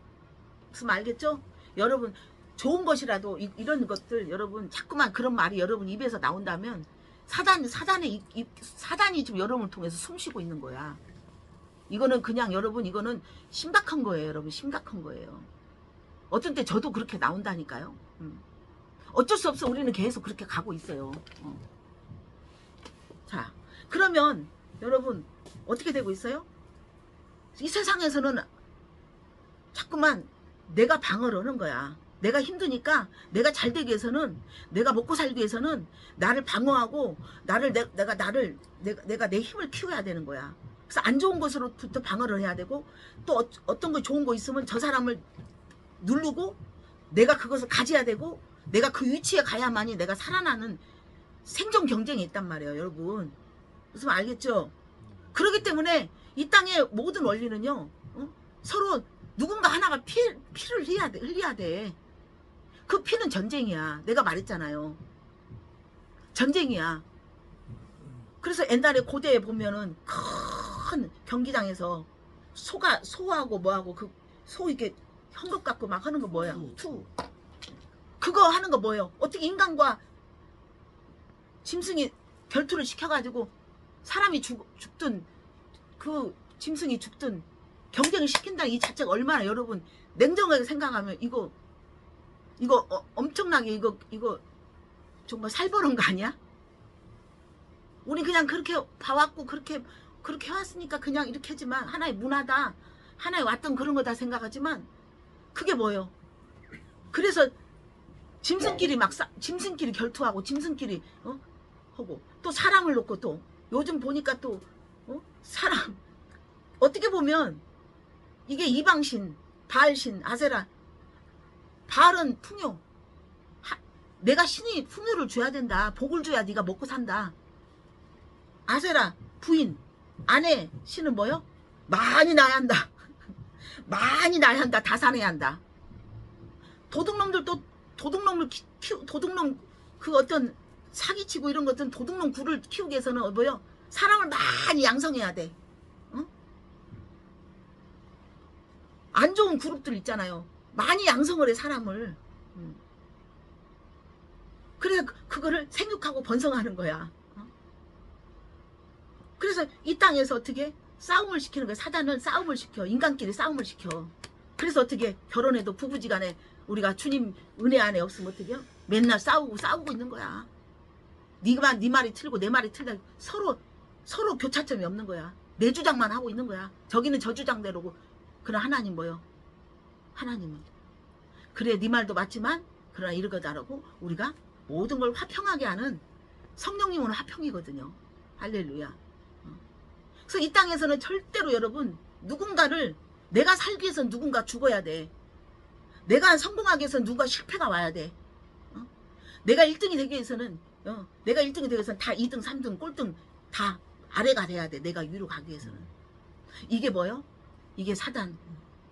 S1: 무슨 말 알겠죠? 여러분 좋은 것이라도 이런 것들 여러분 자꾸만 그런 말이 여러분 입에서 나온다면 사단이 지금 여러분을 통해서 숨쉬고 있는 거야. 이거는 그냥 여러분 이거는 심각한 거예요. 여러분 심각한 거예요. 어떤 때 저도 그렇게 나온다니까요. 어쩔 수 없어. 우리는 계속 그렇게 가고 있어요. 자, 그러면 여러분 어떻게 되고 있어요? 이 세상에서는 자꾸만 내가 방어를 하는 거야. 내가 힘드니까 내가 잘 되기 위해서는 내가 먹고 살기 위해서는 나를 방어하고 내가 내 힘을 키워야 되는 거야. 그래서 안 좋은 것으로부터 방어를 해야 되고 또 어떤 거 좋은 거 있으면 저 사람을 누르고 내가 그것을 가져야 되고 내가 그 위치에 가야만이 내가 살아나는 생존 경쟁이 있단 말이에요. 여러분 무슨 말 알겠죠? 그렇기 때문에 이 땅의 모든 원리는요 서로 누군가 하나가 피를 흘려야 돼. 그 피는 전쟁이야. 내가 말했잖아요. 전쟁이야. 그래서 옛날에 고대에 보면은 큰 경기장에서 소하고 뭐하고 그 소 이렇게 현금 갖고 막 하는 거 뭐야? 투. 그거 하는 거 뭐예요? 어떻게 인간과 짐승이 결투를 시켜가지고 사람이 죽든 그 짐승이 죽든 경쟁을 시킨다는 이 자체가 얼마나 여러분 냉정하게 생각하면 이거 엄청나게 이거 정말 살벌한 거 아니야? 우리 그냥 그렇게 봐왔고 그렇게 해왔으니까 그냥 이렇게 하지만 하나의 문화다 하나의 왔던 그런 거다 생각하지만 그게 뭐예요? 그래서 짐승끼리 짐승끼리 결투하고 짐승끼리 하고 또 사람을 놓고 또 요즘 보니까 또 사람 어떻게 보면 이게 이방신 바알신 아세라 바알은 풍요 내가 신이 풍요를 줘야 된다. 복을 줘야 네가 먹고 산다. 아세라 부인 아내 신은 뭐요? 많이 낳아야 한다. 많이 낳아야 한다. 다 사내야 한다. 도둑놈들도 도둑놈 그 어떤 사기치고 이런 것들은 도둑놈 굴을 키우기 위해서는 뭐요? 사람을 많이 양성해야 돼. 안 좋은 그룹들 있잖아요. 많이 양성을 해 사람을. 그래서 그거를 생육하고 번성하는 거야. 그래서 이 땅에서 어떻게 싸움을 시키는 거야. 사단은 싸움을 시켜. 인간끼리 싸움을 시켜. 그래서 어떻게 결혼해도 부부지간에 우리가 주님 은혜 안에 없으면 어떻게 해요? 맨날 싸우고 있는 거야. 네 말이 틀고 내 말이 틀다. 서로 교차점이 없는 거야. 내 주장만 하고 있는 거야. 저기는 저 주장대로고. 그러나 하나님 뭐요? 하나님은 그래 네 말도 맞지만 그러나 이러거다라고 우리가 모든 걸 화평하게 하는 성령님은 화평이거든요. 할렐루야. 그래서 이 땅에서는 절대로 여러분 누군가를 내가 살기 위해서 누군가 죽어야 돼. 내가 성공하기 위해서 누가 실패가 와야 돼. 내가 1등이 되기 위해서는 다 2등 3등 꼴등 다 아래가 돼야 돼. 내가 위로 가기 위해서는. 이게 뭐요? 이게 사단,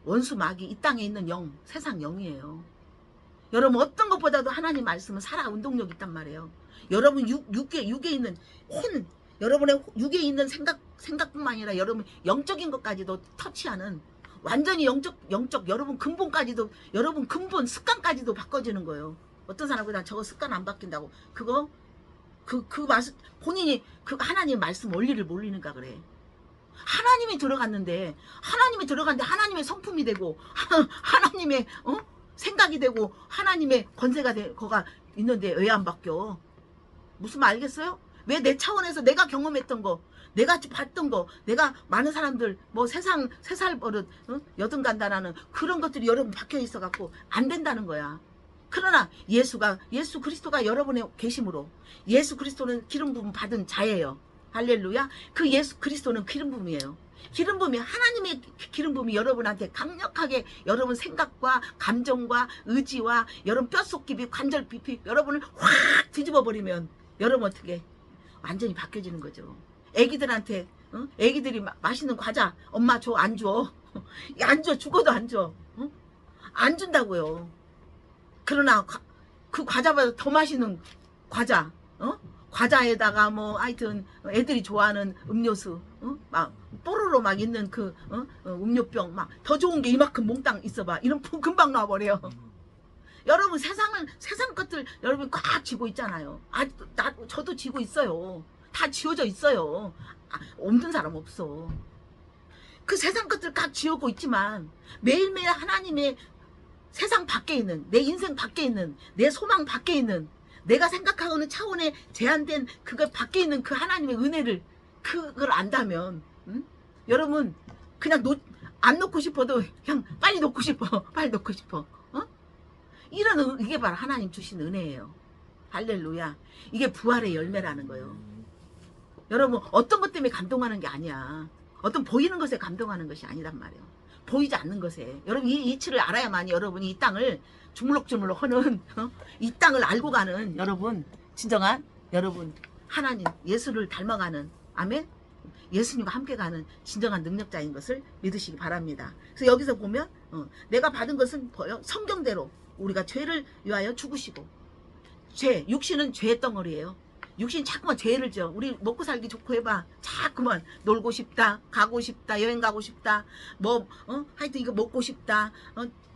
S1: 원수 마귀, 이 땅에 있는 영, 세상 영이에요. 여러분 어떤 것보다도 하나님 말씀은 살아 운동력이 있단 말이에요. 여러분 육에 있는 혼, 여러분의 육에 있는 생각뿐만 아니라 여러분 영적인 것까지도 터치하는 완전히 영적 여러분 근본까지도, 여러분 근본 습관까지도 바꿔지는 거예요. 어떤 사람은 나 저거 습관 안 바뀐다고. 그거 그 말씀 본인이 그 하나님 말씀 원리를 모르니까 그래. 하나님이 들어갔는데 하나님의 성품이 되고 하나님의 생각이 되고 하나님의 권세가 거가 있는데 왜 안 바뀌어? 무슨 말 알겠어요? 왜 내 차원에서 내가 경험했던 거, 내가 봤던 거, 내가 많은 사람들 뭐 세상 세살 버릇 여든 간다라는 그런 것들이 여러분 박혀 있어 갖고 안 된다는 거야. 그러나 예수 그리스도가 여러분의 계심으로, 예수 그리스도는 기름 부음 받은 자예요. 할렐루야. 그 예수 그리스도는 기름 부음이에요. 기름 부음이, 하나님의 기름 부음이 여러분한테 강력하게 여러분 생각과 감정과 의지와 여러분 뼛속 깊이 관절 깊이 여러분을 확 뒤집어 버리면 여러분 어떻게 완전히 바뀌어지는 거죠. 애기들한테 애기들이 맛있는 과자 엄마 줘, 안 줘? 안 줘. 죽어도 안 줘. 안 준다고요. 그러나 그 과자보다 더 맛있는 과자, 과자에다가 뭐 하여튼 애들이 좋아하는 음료수, 막 뽀로로 막 있는 그 음료병 막 더 좋은 게 이만큼 몽땅 있어봐. 이런 금방 놔버려. 여러분 세상 것들 여러분 꽉 쥐고 있잖아요. 저도 쥐고 있어요. 다 지워져 있어요. 없는 사람 없어. 그 세상 것들 꽉 지우고 있지만 매일매일 하나님의 세상 밖에 있는, 내 인생 밖에 있는, 내 소망 밖에 있는, 내가 생각하고는 차원의 제한된 그거 밖에 있는 그 하나님의 은혜를 그걸 안다면 여러분 그냥 안 놓고 싶어도 그냥 빨리 놓고 싶어. 빨리 놓고 싶어. 이런 이게 바로 하나님 주신 은혜예요. 할렐루야. 이게 부활의 열매라는 거예요. 여러분 어떤 것 때문에 감동하는 게 아니야. 어떤 보이는 것에 감동하는 것이 아니란 말이에요. 보이지 않는 것에. 여러분 이 이치를 알아야만이 여러분이 이 땅을 주물럭주물럭 하는 이 땅을 알고 가는 여러분 진정한 여러분 하나님 예수를 닮아가는, 아멘, 예수님과 함께 가는 진정한 능력자인 것을 믿으시기 바랍니다. 그래서 여기서 보면 내가 받은 것은 뭐예요? 성경대로 우리가 죄를 위하여 죽으시고, 육신은 죄의 덩어리예요. 육신 자꾸만 죄를 져. 우리 먹고 살기 좋고 해봐. 자꾸만 놀고 싶다, 가고 싶다, 여행 가고 싶다, 하여튼 이거 먹고 싶다,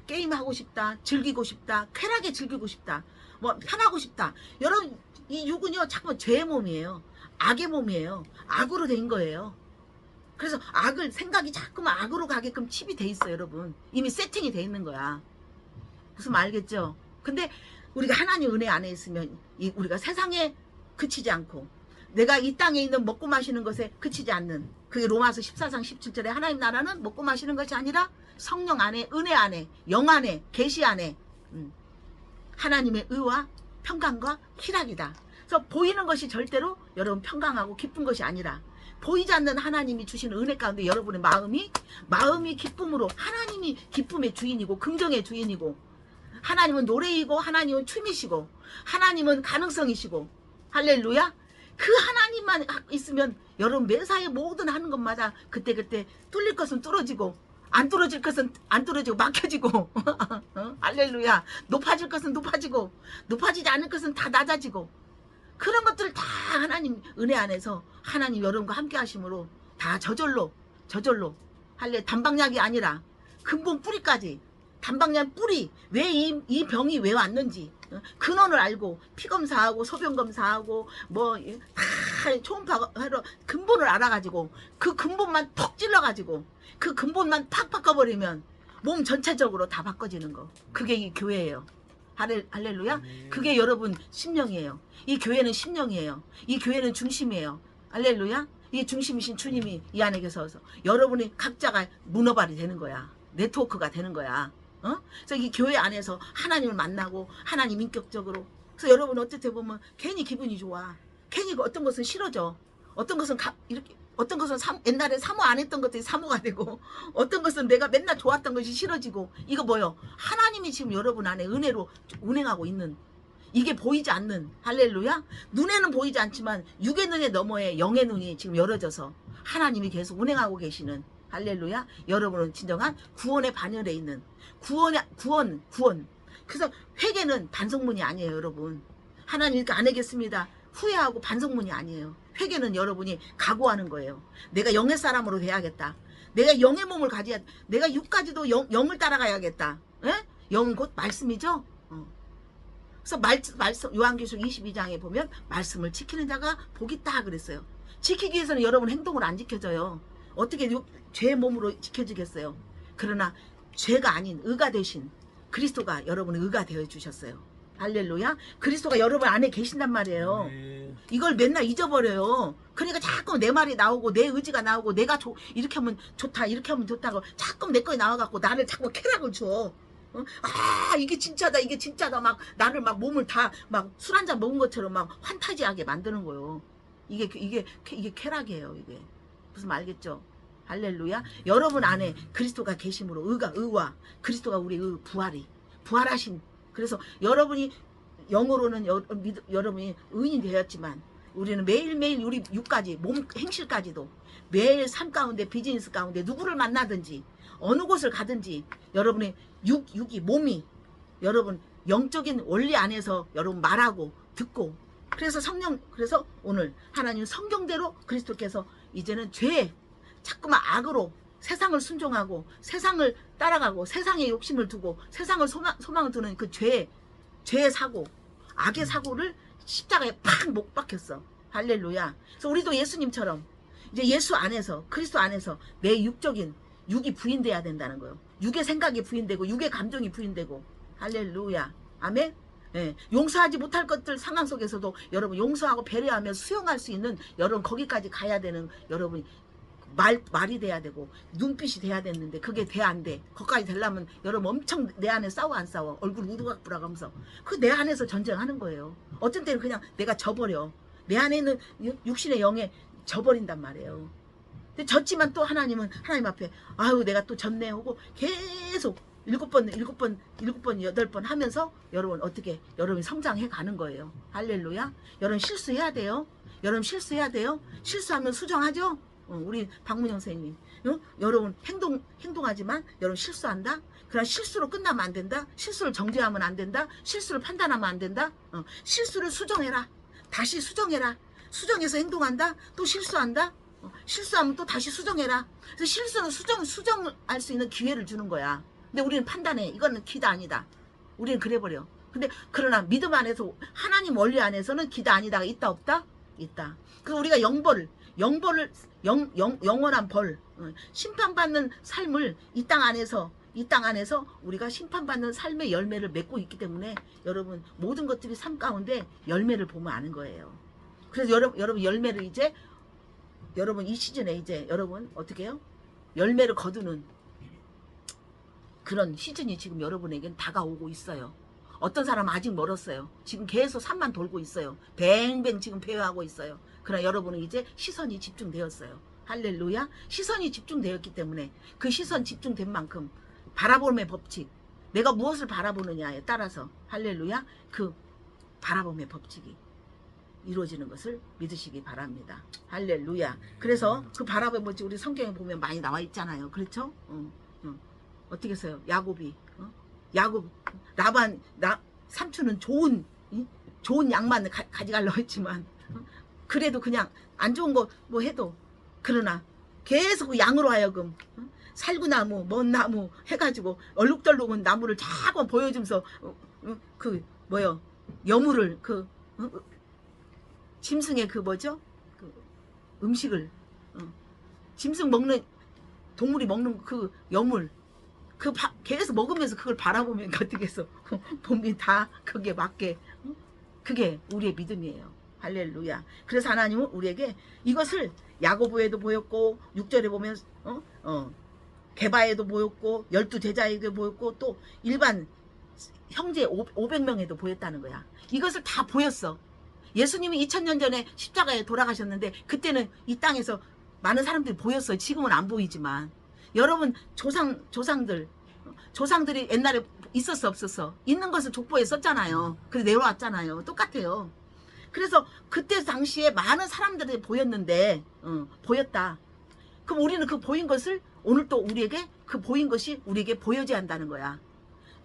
S1: 게임하고 싶다, 즐기고 싶다, 쾌락에 즐기고 싶다, 뭐 편하고 싶다. 여러분 이 육은요 자꾸만 죄의 몸이에요. 악의 몸이에요. 악으로 된 거예요. 그래서 생각이 자꾸만 악으로 가게끔 칩이 돼 있어요. 여러분 이미 세팅이 돼 있는 거야. 무슨 말 알겠죠? 근데 우리가 하나님 은혜 안에 있으면 우리가 세상에 그치지 않고 내가 이 땅에 있는 먹고 마시는 것에 그치지 않는, 그게 로마서 14장 17절에 하나님 나라는 먹고 마시는 것이 아니라 성령 안에, 은혜 안에, 영 안에, 계시 안에 하나님의 의와 평강과 희락이다. 그래서 보이는 것이 절대로 여러분 평강하고 기쁜 것이 아니라 보이지 않는 하나님이 주시는 은혜 가운데 여러분의 마음이 기쁨으로, 하나님이 기쁨의 주인이고 긍정의 주인이고, 하나님은 노래이고 하나님은 춤이시고 하나님은 가능성이시고, 할렐루야. 그 하나님만 있으면 여러분 매사에 모든 하는 것마다 그때 뚫릴 것은 뚫어지고 안 뚫어질 것은 안 뚫어지고 막혀지고 할렐루야. 높아질 것은 높아지고 높아지지 않을 것은 다 낮아지고, 그런 것들을 다 하나님 은혜 안에서 하나님 여러분과 함께 하심으로 다 저절로 단방약이 아니라 근본 뿌리까지, 단방약 뿌리, 왜 이 병이 왜 왔는지 근원을 알고 피검사하고 소변검사하고 뭐 다 초음파하러 근본을 알아가지고 그 근본만 턱 찔러가지고 그 근본만 팍 바꿔버리면 몸 전체적으로 다 바꿔지는 거. 그게 이 교회예요. 할렐루야. 그게 여러분 심령이에요. 이 교회는 심령이에요. 이 교회는 중심이에요. 할렐루야. 이 중심이신 주님이 이 안에 계셔서 여러분이 각자가 문어발이 되는 거야. 네트워크가 되는 거야. 그래서 이 교회 안에서 하나님을 만나고 하나님 인격적으로. 그래서 여러분 어떻게 보면 괜히 기분이 좋아. 괜히 어떤 것은 싫어져. 어떤 것은 이렇게, 어떤 것은 옛날에 사모 안 했던 것들이 사모가 되고, 어떤 것은 내가 맨날 좋았던 것이 싫어지고. 이거 뭐요? 하나님이 지금 여러분 안에 은혜로 운행하고 있는, 이게 보이지 않는, 할렐루야, 눈에는 보이지 않지만 육의 눈에 너머에 영의 눈이 지금 열어져서 하나님이 계속 운행하고 계시는, 할렐루야, 여러분은 진정한 구원의 반열에 있는 구원. 그래서 회개는 반성문이 아니에요. 여러분, 하나님 이렇게 안 하겠습니다 후회하고 반성문이 아니에요. 회개는 여러분이 각오하는 거예요. 내가 영의 사람으로 돼야겠다. 내가 영의 몸을 가져야, 내가 육까지도 영을 따라가야겠다. 에? 영은 곧 말씀이죠. 그래서 말씀 요한계시록 22장에 보면 말씀을 지키는 자가 복이 있다 그랬어요. 지키기 위해서는 여러분 행동을 안 지켜져요. 어떻게 죄의 몸으로 지켜지겠어요. 그러나 죄가 아닌 의가 되신 그리스도가 여러분의 의가 되어 주셨어요. 할렐루야. 그리스도가 여러분 안에 계신단 말이에요. 이걸 맨날 잊어버려요. 그러니까 자꾸 내 말이 나오고 내 의지가 나오고 내가 이렇게 하면 좋다 이렇게 하면 좋다고 자꾸 내 거에 나와갖고 나를 자꾸 쾌락을 줘. 아 이게 진짜다 막 나를 막 몸을 다 막 술 한잔 먹은 것처럼 막 환타지하게 만드는 거예요. 이게 쾌락이에요. 이게 무슨 말 알겠죠? 할렐루야. 여러분 안에 그리스도가 계심으로 의와 그리스도가 우리 의 부활하신, 그래서 여러분이 영어로는 여러분이 의인이 되었지만 우리는 매일매일 우리 육까지 몸 행실까지도 매일 삶 가운데 비즈니스 가운데 누구를 만나든지 어느 곳을 가든지 여러분의 육이 몸이 여러분 영적인 원리 안에서 여러분 말하고 듣고, 그래서 그래서 오늘 하나님 성경대로 그리스도께서 이제는 죄 자꾸만 악으로 세상을 순종하고 세상을 따라가고 세상에 욕심을 두고 세상을 소망을 두는 그 죄의 사고, 악의 사고를 십자가에 팍 못 박혔어. 할렐루야. 그래서 우리도 예수님처럼 이제 예수 안에서 그리스도 안에서 내 육이 부인돼야 된다는 거예요. 육의 생각이 부인되고 육의 감정이 부인되고, 할렐루야. 아멘. 예, 용서하지 못할 것들 상황 속에서도 여러분 용서하고 배려하며 수용할 수 있는, 여러분 거기까지 가야 되는, 여러분이 말이 돼야 되고 눈빛이 돼야 되는데 그게 돼 안 돼. 거기까지 되려면 여러분 엄청 내 안에 싸워 안 싸워 얼굴 우르각부락 하면서 그 내 안에서 전쟁하는 거예요. 어떤 때는 그냥 내가 져버려. 내 안에 있는 육신의 영에 져버린단 말이에요. 근데 졌지만 또 하나님은 하나님 앞에 아유 내가 또 졌네 하고 계속 7번 8번 하면서 여러분 어떻게 여러분이 성장해 가는 거예요. 할렐루야. 여러분 실수해야 돼요. 여러분 실수해야 돼요. 실수하면 수정하죠. 우리 박문영 선생님, 여러분 행동하지만 여러분 실수한다. 그러나 실수로 끝나면 안 된다. 실수를 정죄하면 안 된다. 실수를 판단하면 안 된다. 실수를 수정해라. 다시 수정해라. 수정해서 행동한다. 또 실수한다. 실수하면 또 다시 수정해라. 그래서 실수는 수정할 수 있는 기회를 주는 거야. 근데 우리는 판단해. 이거는 기다 아니다. 우리는 그래버려. 근데 그러나 믿음 안에서 하나님 원리 안에서는 기다 아니다가 있다 없다? 있다. 그래서 우리가 영원한 벌, 심판받는 삶을 이 땅 안에서 우리가 심판받는 삶의 열매를 맺고 있기 때문에 여러분 모든 것들이 삶 가운데 열매를 보면 아는 거예요. 그래서 여러분 열매를 이제 여러분 이 시즌에 이제 여러분 어떻게 해요? 열매를 거두는 그런 시즌이 지금 여러분에겐 다가오고 있어요. 어떤 사람은 아직 멀었어요. 지금 계속 산만 돌고 있어요. 뱅뱅 지금 배회하고 있어요. 그러나 여러분은 이제 시선이 집중되었어요. 할렐루야. 시선이 집중되었기 때문에 그 시선 집중된 만큼 바라봄의 법칙, 내가 무엇을 바라보느냐에 따라서 할렐루야 그 바라봄의 법칙이 이루어지는 것을 믿으시기 바랍니다. 할렐루야. 그래서 그 바라봄의 법칙 우리 성경에 보면 많이 나와 있잖아요. 그렇죠? 어떻게 했어요? 야곱 라반 삼촌은 좋은 양만 가져가려고 했지만 그래도 그냥 안 좋은 거 뭐 해도, 그러나 계속 양으로 하여금 살구나무 먼 나무 해가지고 얼룩덜룩한 나무를 자꾸 보여주면서 그 뭐요 여물을 그 짐승의 그 뭐죠 그 음식을 짐승 먹는 동물이 먹는 그 여물 계속 먹으면서 그걸 바라보면 어떻게 해서 몸이 다 거기에 맞게, 그게 우리의 믿음이에요. 할렐루야. 그래서 하나님은 우리에게 이것을 야고보에도 보였고 6절에 보면 게바에도 보였고 12제자에도 보였고 또 일반 형제 500명에도 보였다는 거야. 이것을 다 보였어. 예수님이 2000년 전에 십자가에 돌아가셨는데 그때는 이 땅에서 많은 사람들이 보였어요. 지금은 안 보이지만 여러분 조상들이 옛날에 있었어 없었어? 있는 것을 족보에 썼잖아요. 그래서 내려왔잖아요. 똑같아요. 그래서 그때 당시에 많은 사람들이 보였는데 보였다. 그럼 우리는 그 보인 것을 오늘 또 우리에게 그 보인 것이 우리에게 보여져야 한다는 거야.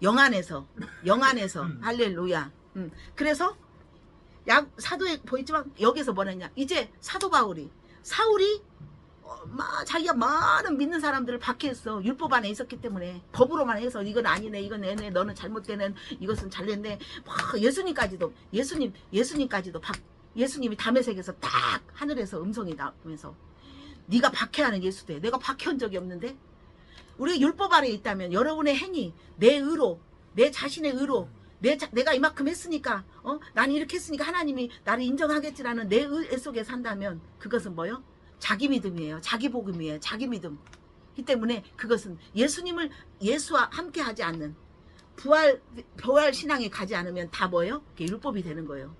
S1: 영안에서 할렐루야. 그래서 사도에 보였지만 여기서 뭐랬냐, 이제 사도 사울이 막 자기가 많은 믿는 사람들을 박해했어. 율법 안에 있었기 때문에 법으로만 해서 이건 아니네, 이건 애네, 너는 잘못되네, 이것은 잘됐네. 막 예수님까지도 예수님이 담에색에서 딱 하늘에서 음성이 나오면서 네가 박해하는 예수 돼. 내가 박해한 적이 없는데. 우리가 율법 안에 있다면 여러분의 행위, 내 의로, 내 자신의 의로, 내가 이만큼 했으니까 나는 이렇게 했으니까 하나님이 나를 인정하겠지라는 내 의 속에 산다면 그것은 뭐요? 자기 믿음이에요. 자기 복음이에요. 자기 믿음. 이 때문에 그것은 예수와 함께 하지 않는 부활 신앙에 가지 않으면 다 뭐예요? 그게 율법이 되는 거예요.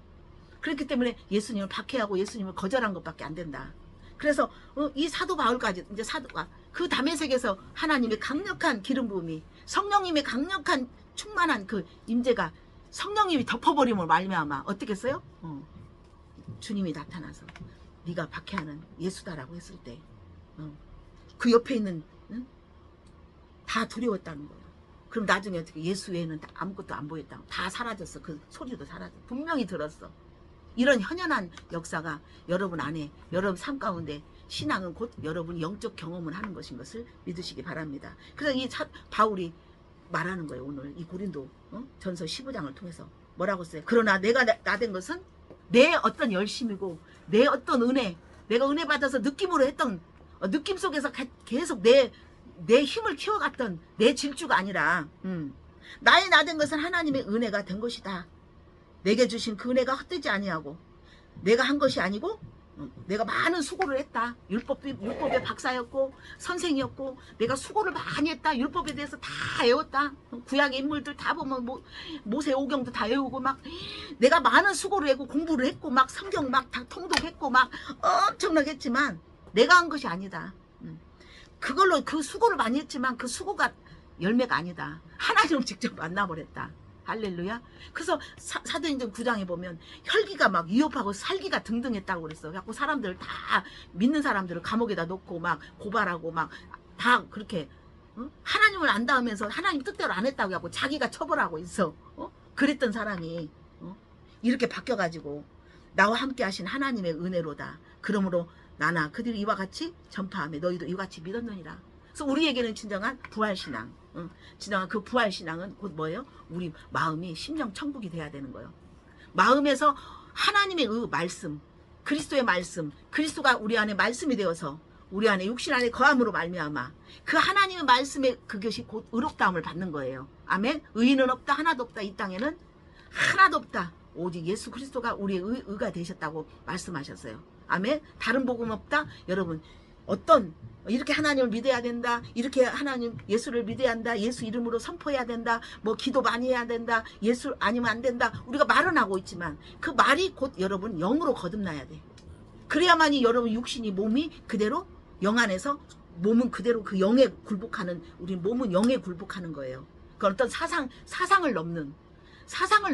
S1: 그렇기 때문에 예수님을 박해하고 예수님을 거절한 것밖에 안 된다. 그래서 이 사도 바울까지, 이제 사도가 그 담에색에서 하나님의 강력한 기름 부음이, 성령님의 강력한 충만한 그 임재가 성령님이 덮어버림을 말미암아 어떻게 했어요? 주님이 나타나서 네가 박해하는 예수다라고 했을 때 그 옆에 있는 다 두려웠다는 거예요. 그럼 나중에 어떻게 예수 외에는 아무것도 안 보였다고, 다 사라졌어. 그 소리도 사라졌어. 분명히 들었어. 이런 현연한 역사가 여러분 안에, 여러분 삶 가운데, 신앙은 곧 여러분이 영적 경험을 하는 것인 것을 믿으시기 바랍니다. 그래서 이 바울이 말하는 거예요. 오늘 이 고린도 전서 15장을 통해서 뭐라고 써요? 그러나 내가 나된 것은 내 어떤 열심이고 내 어떤 은혜, 내가 은혜 받아서 느낌으로 했던 느낌 속에서 계속 내 힘을 키워갔던 내 질주가 아니라 나의 나된 것은 하나님의 은혜가 된 것이다. 내게 주신 그 은혜가 헛되지 아니하고 내가 한 것이 아니고 내가 많은 수고를 했다. 율법의 박사였고 선생이었고 내가 수고를 많이 했다. 율법에 대해서 다 외웠다. 구약의 인물들 다 보면 모세 오경도 다 외우고 막 내가 많은 수고를 했고 공부를 했고 막 성경 막 다 통독했고 막 엄청나게 했지만 내가 한 것이 아니다. 그걸로 그 수고를 많이 했지만 그 수고가 열매가 아니다. 하나님을 직접 만나버렸다. 할렐루야. 그래서 사도행전 9장에 보면 혈기가 막 위협하고 살기가 등등했다고 그랬어. 그래갖고 사람들 다 믿는 사람들을 감옥에다 놓고 막 고발하고 막 다 그렇게 하나님을 안다 하면서 하나님 뜻대로 안 했다고 하고 자기가 처벌하고 있어. 그랬던 사람이 이렇게 바뀌어가지고 나와 함께 하신 하나님의 은혜로다. 그러므로 나나 그들이 이와 같이 전파하며 너희도 이와 같이 믿었느니라. 그래서 우리에게는 진정한 부활신앙, 진정한 그 부활신앙은 곧 뭐예요? 우리 마음이 심령 천국이 돼야 되는 거예요. 마음에서 하나님의 말씀, 그리스도의 말씀, 그리스도가 우리 안에 말씀이 되어서 우리 안에 육신 안에 거함으로 말미암아 그 하나님의 말씀의 그것이 곧 의롭다함을 받는 거예요. 아멘. 의인은 없다, 하나도 없다. 이 땅에는 하나도 없다. 오직 예수 그리스도가 우리의 의가 되셨다고 말씀하셨어요. 아멘. 다른 복음 없다. 여러분 이렇게 하나님을 믿어야 된다. 이렇게 하나님 예수를 믿어야 한다. 예수 이름으로 선포해야 된다. 뭐 기도 많이 해야 된다. 예수 아니면 안 된다. 우리가 말은 하고 있지만 그 말이 곧 여러분 영으로 거듭나야 돼. 그래야만이 여러분 육신이 몸이 그대로 영 안에서 몸은 그대로 그 영에 굴복하는, 우리 몸은 영에 굴복하는 거예요. 그 어떤 사상을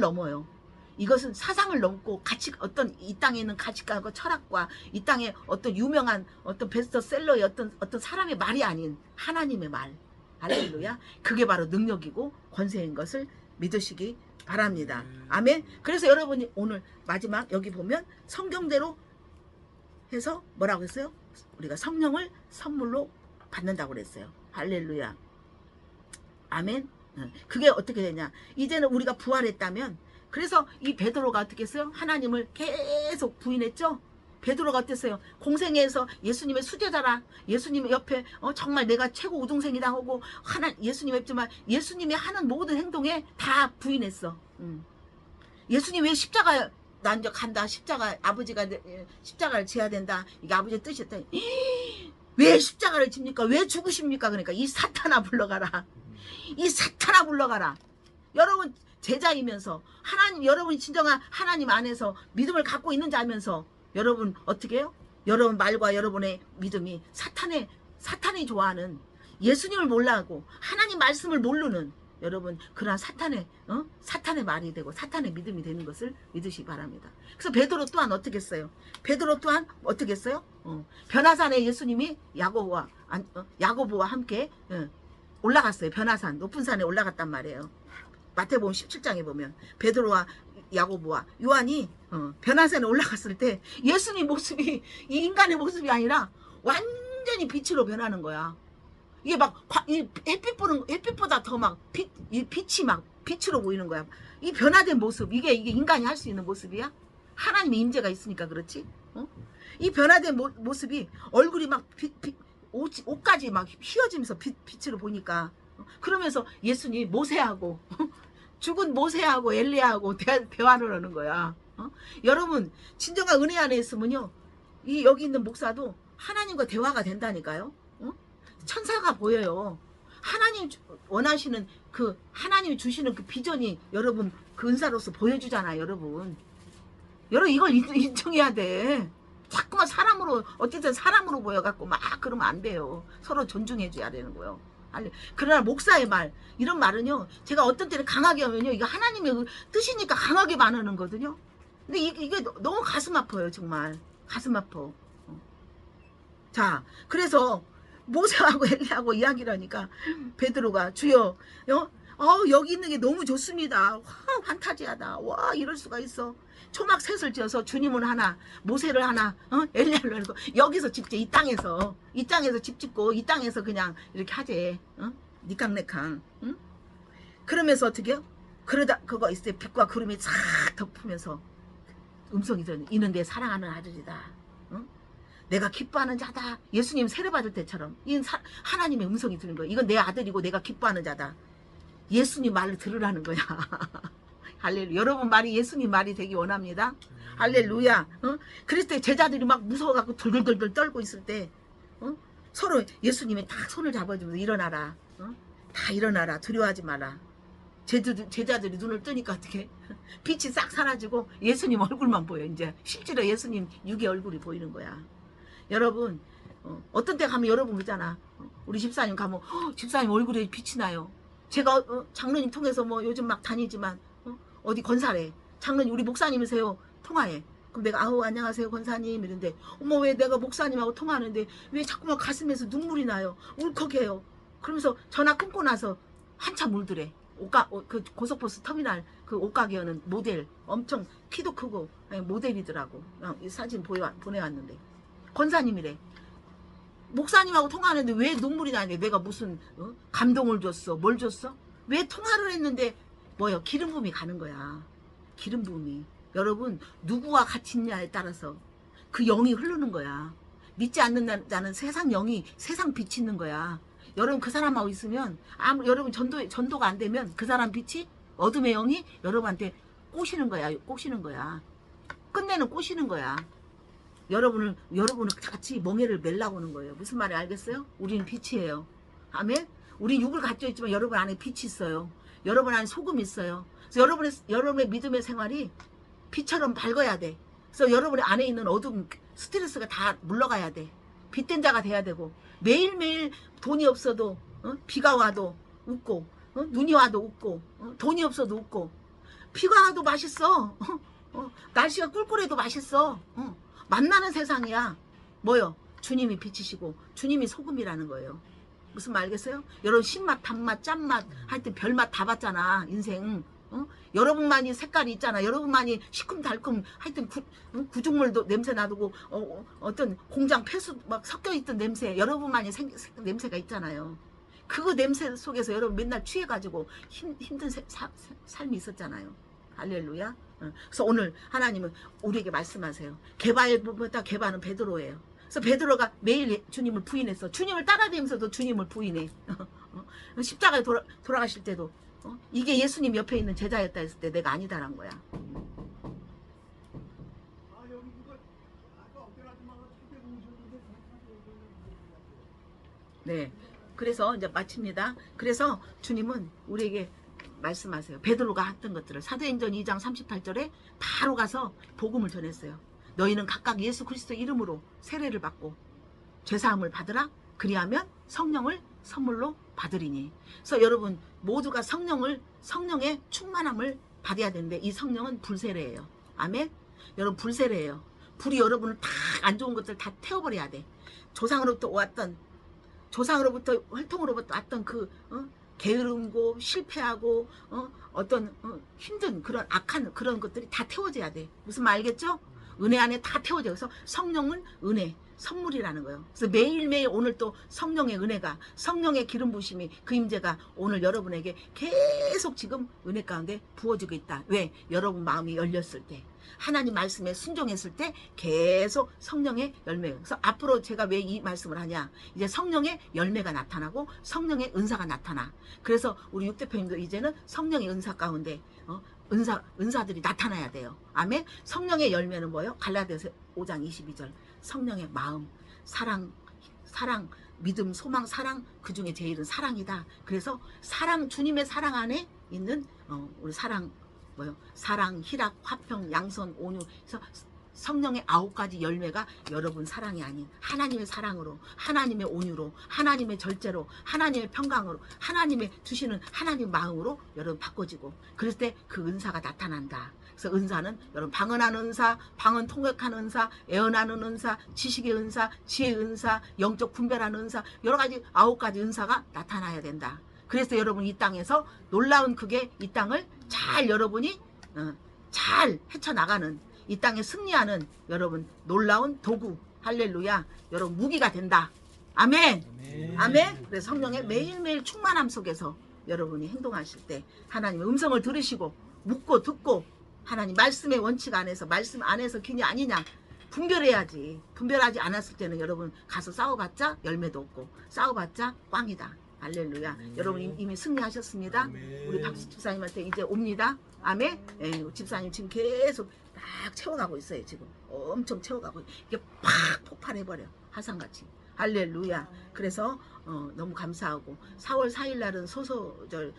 S1: 넘어요. 이것은 사상을 넘고 어떤 이 땅에 있는 가치관과 철학과 이 땅에 어떤 유명한 어떤 베스트셀러의 어떤 사람의 말이 아닌 하나님의 말. 할렐루야. 그게 바로 능력이고 권세인 것을 믿으시기 바랍니다. 아멘. 그래서 여러분이 오늘 마지막 여기 보면 성경대로 해서 뭐라고 했어요? 우리가 성령을 선물로 받는다고 그랬어요. 할렐루야. 아멘. 그게 어떻게 되냐? 이제는 우리가 부활했다면, 그래서 이 베드로가 어떻게 했어요? 하나님을 계속 부인했죠? 베드로가 어땠어요? 공생애에서 예수님의 수제자라, 예수님 옆에 정말 내가 최고 우등생이다 하고 예수님 했지만 예수님이 하는 모든 행동에 다 부인했어. 예수님 왜 십자가 난 이제 간다, 십자가 아버지가 십자가를 져야 된다, 이게 아버지의 뜻이었다. 왜 십자가를 집니까? 왜 죽으십니까? 그러니까 이 사탄아 불러가라. 이 사탄아 불러가라. 여러분 제자이면서 여러분이 진정한 하나님 안에서 믿음을 갖고 있는 자면서 여러분 어떻게 해요? 여러분 말과 여러분의 믿음이 사탄이 좋아하는, 예수님을 몰라하고 하나님 말씀을 모르는 여러분 그러한 사탄의 말이 되고 사탄의 믿음이 되는 것을 믿으시기 바랍니다. 그래서 베드로 또한 어떻게 했어요? 베드로 또한 어떻게 했어요? 변화산에 예수님이 야고보와 함께 올라갔어요. 변화산 높은 산에 올라갔단 말이에요. 마태복음 17장에 보면 베드로와 야고보와 요한이 변화산에 올라갔을 때 예수님 모습이 이 인간의 모습이 아니라 완전히 빛으로 변하는 거야. 이게 막 햇빛보다 더 막 빛이 막 빛으로 보이는 거야. 이 변화된 모습, 이게 인간이 할 수 있는 모습이야? 하나님의 임재가 있으니까 그렇지? 이 변화된 모습이 얼굴이 막 옷까지 막 휘어지면서 빛으로 보니까 그러면서 예수님 모세하고 죽은 모세하고 엘리야하고 대화를 하는 거야. 여러분 진정한 은혜 안에 있으면요, 이 여기 있는 목사도 하나님과 대화가 된다니까요. 천사가 보여요. 하나님 원하시는 그 하나님이 주시는 그 비전이 여러분 그 은사로서 보여주잖아요. 여러분 이걸 인정해야 돼. 자꾸만 사람으로 어쨌든 사람으로 보여갖고 막 그러면 안 돼요. 서로 존중해줘야 되는 거예요. 그러나 목사의 말, 이런 말은요, 제가 어떤 때는 강하게 하면요, 이거 하나님의 뜻이니까 강하게 말하는 거거든요. 근데 이게 너무 가슴 아파요. 정말 가슴 아파. 자, 그래서 모세하고 엘리하고 이야기를 하니까 베드로가 주여 여기 있는 게 너무 좋습니다. 와, 판타지하다. 와, 이럴 수가 있어. 초막 셋을 지어서 주님은 하나, 모세를 하나, 엘리야를 하고 여기서 집지. 이 땅에서 집 짓고 이 땅에서 그냥 이렇게 하재. 니캉네캉. 그러면서 어떻게요? 그러다 그거 있어요. 빛과 구름이 싹 덮으면서 음성이 들리는, 이는 내 사랑하는 아들이다. 내가 기뻐하는 자다. 예수님 세례받을 때처럼 하나님의 음성이 들는 거야. 이건 내 아들이고 내가 기뻐하는 자다. 예수님 말을 들으라는 거야. 할렐루야. 여러분 말이 예수님 말이 되기 원합니다. 할렐루야. 그랬을 때 제자들이 막 무서워갖고 덜덜덜 떨고 있을 때 서로 예수님이 딱 손을 잡아주면서 일어나라. 다 일어나라. 두려워하지 마라. 제자들이 눈을 뜨니까 어떻게 빛이 싹 사라지고 예수님 얼굴만 보여. 이제 실제로 예수님 육의 얼굴이 보이는 거야. 여러분 어떤 때 가면 여러분 그러잖아. 우리 집사님 가면 집사님 얼굴에 빛이 나요. 제가 장로님 통해서 뭐 요즘 막 다니지만 어디 건사래. 장로님 우리 목사님이세요. 통화해. 그럼 내가 안녕하세요 권사님 이런데 어머 왜 내가 목사님하고 통화하는데 왜 자꾸만 가슴에서 눈물이 나요. 울컥해요. 그러면서 전화 끊고 나서 한참 울더래. 그 고속버스 터미널 그 옷가게 여는 모델 엄청 키도 크고 모델이더라고. 이 사진 보내왔는데 권사님이래. 목사님하고 통화하는데 왜 눈물이 나냐. 내가 무슨 감동을 줬어. 뭘 줬어? 왜 통화를 했는데 뭐요? 기름 부음이 가는 거야. 기름 부음이. 여러분 누구와 같이 있냐에 따라서 그 영이 흐르는 거야. 믿지 않는 자는 세상 영이 세상 빛이 있는 거야. 여러분 그 사람하고 있으면 여러분 전도가 안 되면 그 사람 빛이 어둠의 영이 여러분한테 꼬시는 거야. 끝내는 꼬시는 거야. 여러분을 같이 멍해를 멜라고 하는 거예요. 무슨 말이 알겠어요? 우리는 빛이에요. 아멘. 우리 육을 갖고 있지만 여러분 안에 빛이 있어요. 여러분 안에 소금이 있어요. 그래서 여러분의 믿음의 생활이 빛처럼 밝아야 돼. 그래서 여러분의 안에 있는 어둠 스트레스가 다 물러가야 돼. 빛된 자가 돼야 되고 매일매일 돈이 없어도 비가 와도 웃고 눈이 와도 웃고 돈이 없어도 웃고 비가 와도 맛있어. 날씨가 꿀꿀해도 맛있어. 만나는 세상이야. 뭐요? 주님이 빛이시고 주님이 소금이라는 거예요. 무슨 말 알겠어요? 여러분 신맛, 단맛, 짠맛 하여튼 별맛 다 봤잖아. 인생. 여러분만이 색깔이 있잖아. 여러분만이 시큼달큼 하여튼 구중물도 냄새 나두고 어떤 공장 폐수 막 섞여있던 냄새 여러분만이 냄새가 있잖아요. 그 냄새 속에서 여러분 맨날 취해가지고 힘든 삶이 있었잖아요. 할렐루야. 그래서 오늘 하나님은 우리에게 말씀하세요. 개바보다 개바는 베드로예요. 그래서 베드로가 매일 주님을 부인했어. 주님을 따라다니면서도 주님을 부인해. 십자가에 돌아가실 때도 이게 예수님 옆에 있는 제자였다 했을 때 내가 아니다란 거야. 네. 그래서 이제 마칩니다. 그래서 주님은 우리에게 말씀하세요. 베드로가 했던 것들을 사도행전 2장 38절에 바로 가서 복음을 전했어요. 너희는 각각 예수 그리스도 이름으로 세례를 받고 죄사함을 받으라. 그리하면 성령을 선물로 받으리니. 그래서 여러분 모두가 성령의 충만함을 받아야 되는데 이 성령은 불세례예요. 아멘. 여러분 불세례예요. 불이 여러분을 다 안 좋은 것들 다 태워버려야 돼. 조상으로부터 혈통으로부터 왔던 그 게으름고 실패하고 어떤 힘든 그런 악한 그런 것들이 다 태워져야 돼. 무슨 말 알겠죠? 은혜 안에 다 태워져. 그래서 성령은 은혜, 선물이라는 거예요. 그래서 매일매일 오늘 또 성령의 은혜가, 성령의 기름 부심이, 그 임재가 오늘 여러분에게 계속 지금 은혜 가운데 부어지고 있다. 왜? 여러분 마음이 열렸을 때, 하나님 말씀에 순종했을 때 계속 성령의 열매. 그래서 앞으로 제가 왜 이 말씀을 하냐, 이제 성령의 열매가 나타나고 성령의 은사가 나타나. 그래서 우리 육대표님도 이제는 성령의 은사 가운데 은사들이 나타나야 돼요. 아멘. 성령의 열매는 뭐예요? 갈라디아서 5장 22절 성령의 마음, 사랑, 믿음, 소망, 사랑, 그 중에 제일은 사랑이다. 그래서 사랑, 주님의 사랑 안에 있는 우리 사랑, 사랑, 희락, 화평, 양선, 온유. 그래서 성령의 9가지 열매가 여러분 사랑이 아닌 하나님의 사랑으로, 하나님의 온유로, 하나님의 절제로, 하나님의 평강으로, 하나님의 주시는 하나님 마음으로 여러분 바꿔지고, 그럴 때 그 은사가 나타난다. 그래서 은사는 여러분 방언하는 은사, 방언 통역하는 은사, 애언하는 은사, 지식의 은사, 지혜의 은사, 영적 분별하는 은사, 여러 가지 9가지 은사가 나타나야 된다. 그래서 여러분 이 땅에서 놀라운 그게 이 땅을 잘 여러분이 잘 헤쳐나가는, 이 땅에 승리하는 여러분 놀라운 도구, 할렐루야, 여러분 무기가 된다. 아멘. 아멘. 그래서 성령의 매일매일 충만함 속에서 여러분이 행동하실 때 하나님의 음성을 들으시고 묻고 듣고 하나님 말씀의 원칙 안에서, 말씀 안에서 기냐 아니냐 분별해야지. 분별하지 않았을 때는 여러분 가서 싸워봤자 열매도 없고 싸워봤자 꽝이다. 할렐루야. 여러분 이미 승리하셨습니다. 우리 박수 집사님한테 이제 옵니다. 아멘. 예, 집사님 지금 계속 막 채워가고 있어요. 지금 엄청 채워가고, 이게 팍 폭발해버려, 화산같이. 할렐루야. 그래서 너무 감사하고 4월 4일 날은 소소절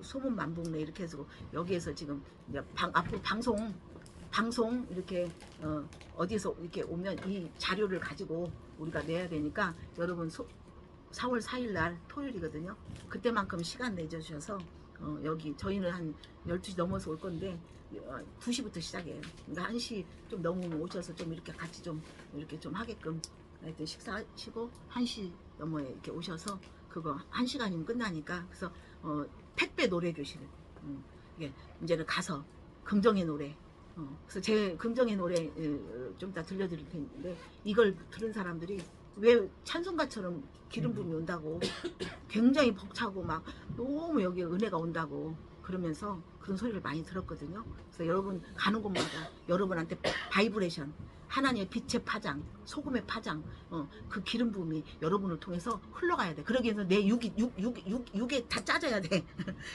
S1: 소문 만복래 이렇게 해서 여기에서 지금 이제 앞으로 방송 이렇게 어디서 이렇게 오면 이 자료를 가지고 우리가 내야 되니까 여러분 4월 4일 날 토요일이거든요. 그때만큼 시간 내주셔서 여기 저희는 한 12시 넘어서 올 건데 2시부터 시작해요. 그러니까 1시 좀 넘으면 오셔서 좀 이렇게 같이 좀 이렇게 좀 하게끔, 하여튼 식사하시고 1시 넘어에 이렇게 오셔서 그거 1시간이면 끝나니까. 그래서 택배 노래 교실, 이게 이제는 가서 긍정의 노래, 그래서 제 긍정의 노래 좀 이따 들려드릴 텐데, 이걸 들은 사람들이 왜 찬송가처럼 기름 부음이 온다고, 굉장히 벅차고 막 너무 여기에 은혜가 온다고 그러면서 그런 소리를 많이 들었거든요. 그래서 여러분 가는 곳마다 여러분한테 바이브레이션, 하나님의 빛의 파장, 소금의 파장, 그 기름 부음이 여러분을 통해서 흘러가야 돼. 그러기 위해서 내 육에 다 짜져야 돼.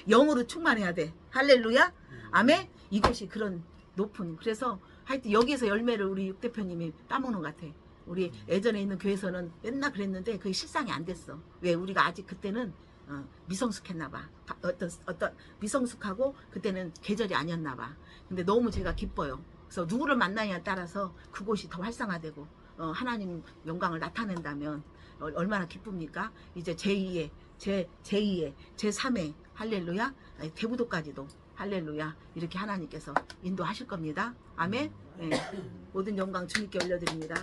S1: 영으로 충만해야 돼. 할렐루야. 아멘. 이것이 그런 높은, 그래서 하여튼 여기에서 열매를 우리 육 대표님이 따먹는 것 같아. 우리 예전에 있는 교회에서는 맨날 그랬는데 그게 실상이 안 됐어. 왜? 우리가 아직 그때는 미성숙했나 봐. 어떤 미성숙하고 그때는 계절이 아니었나 봐. 근데 너무 제가 기뻐요. 그래서 누구를 만나냐에 따라서 그곳이 더 활성화되고 하나님 영광을 나타낸다면 얼마나 기쁩니까? 이제 제2의 제3의 할렐루야, 대부도까지도 할렐루야, 이렇게 하나님께서 인도하실 겁니다. 아멘. 네. 모든 영광 주님께 올려드립니다.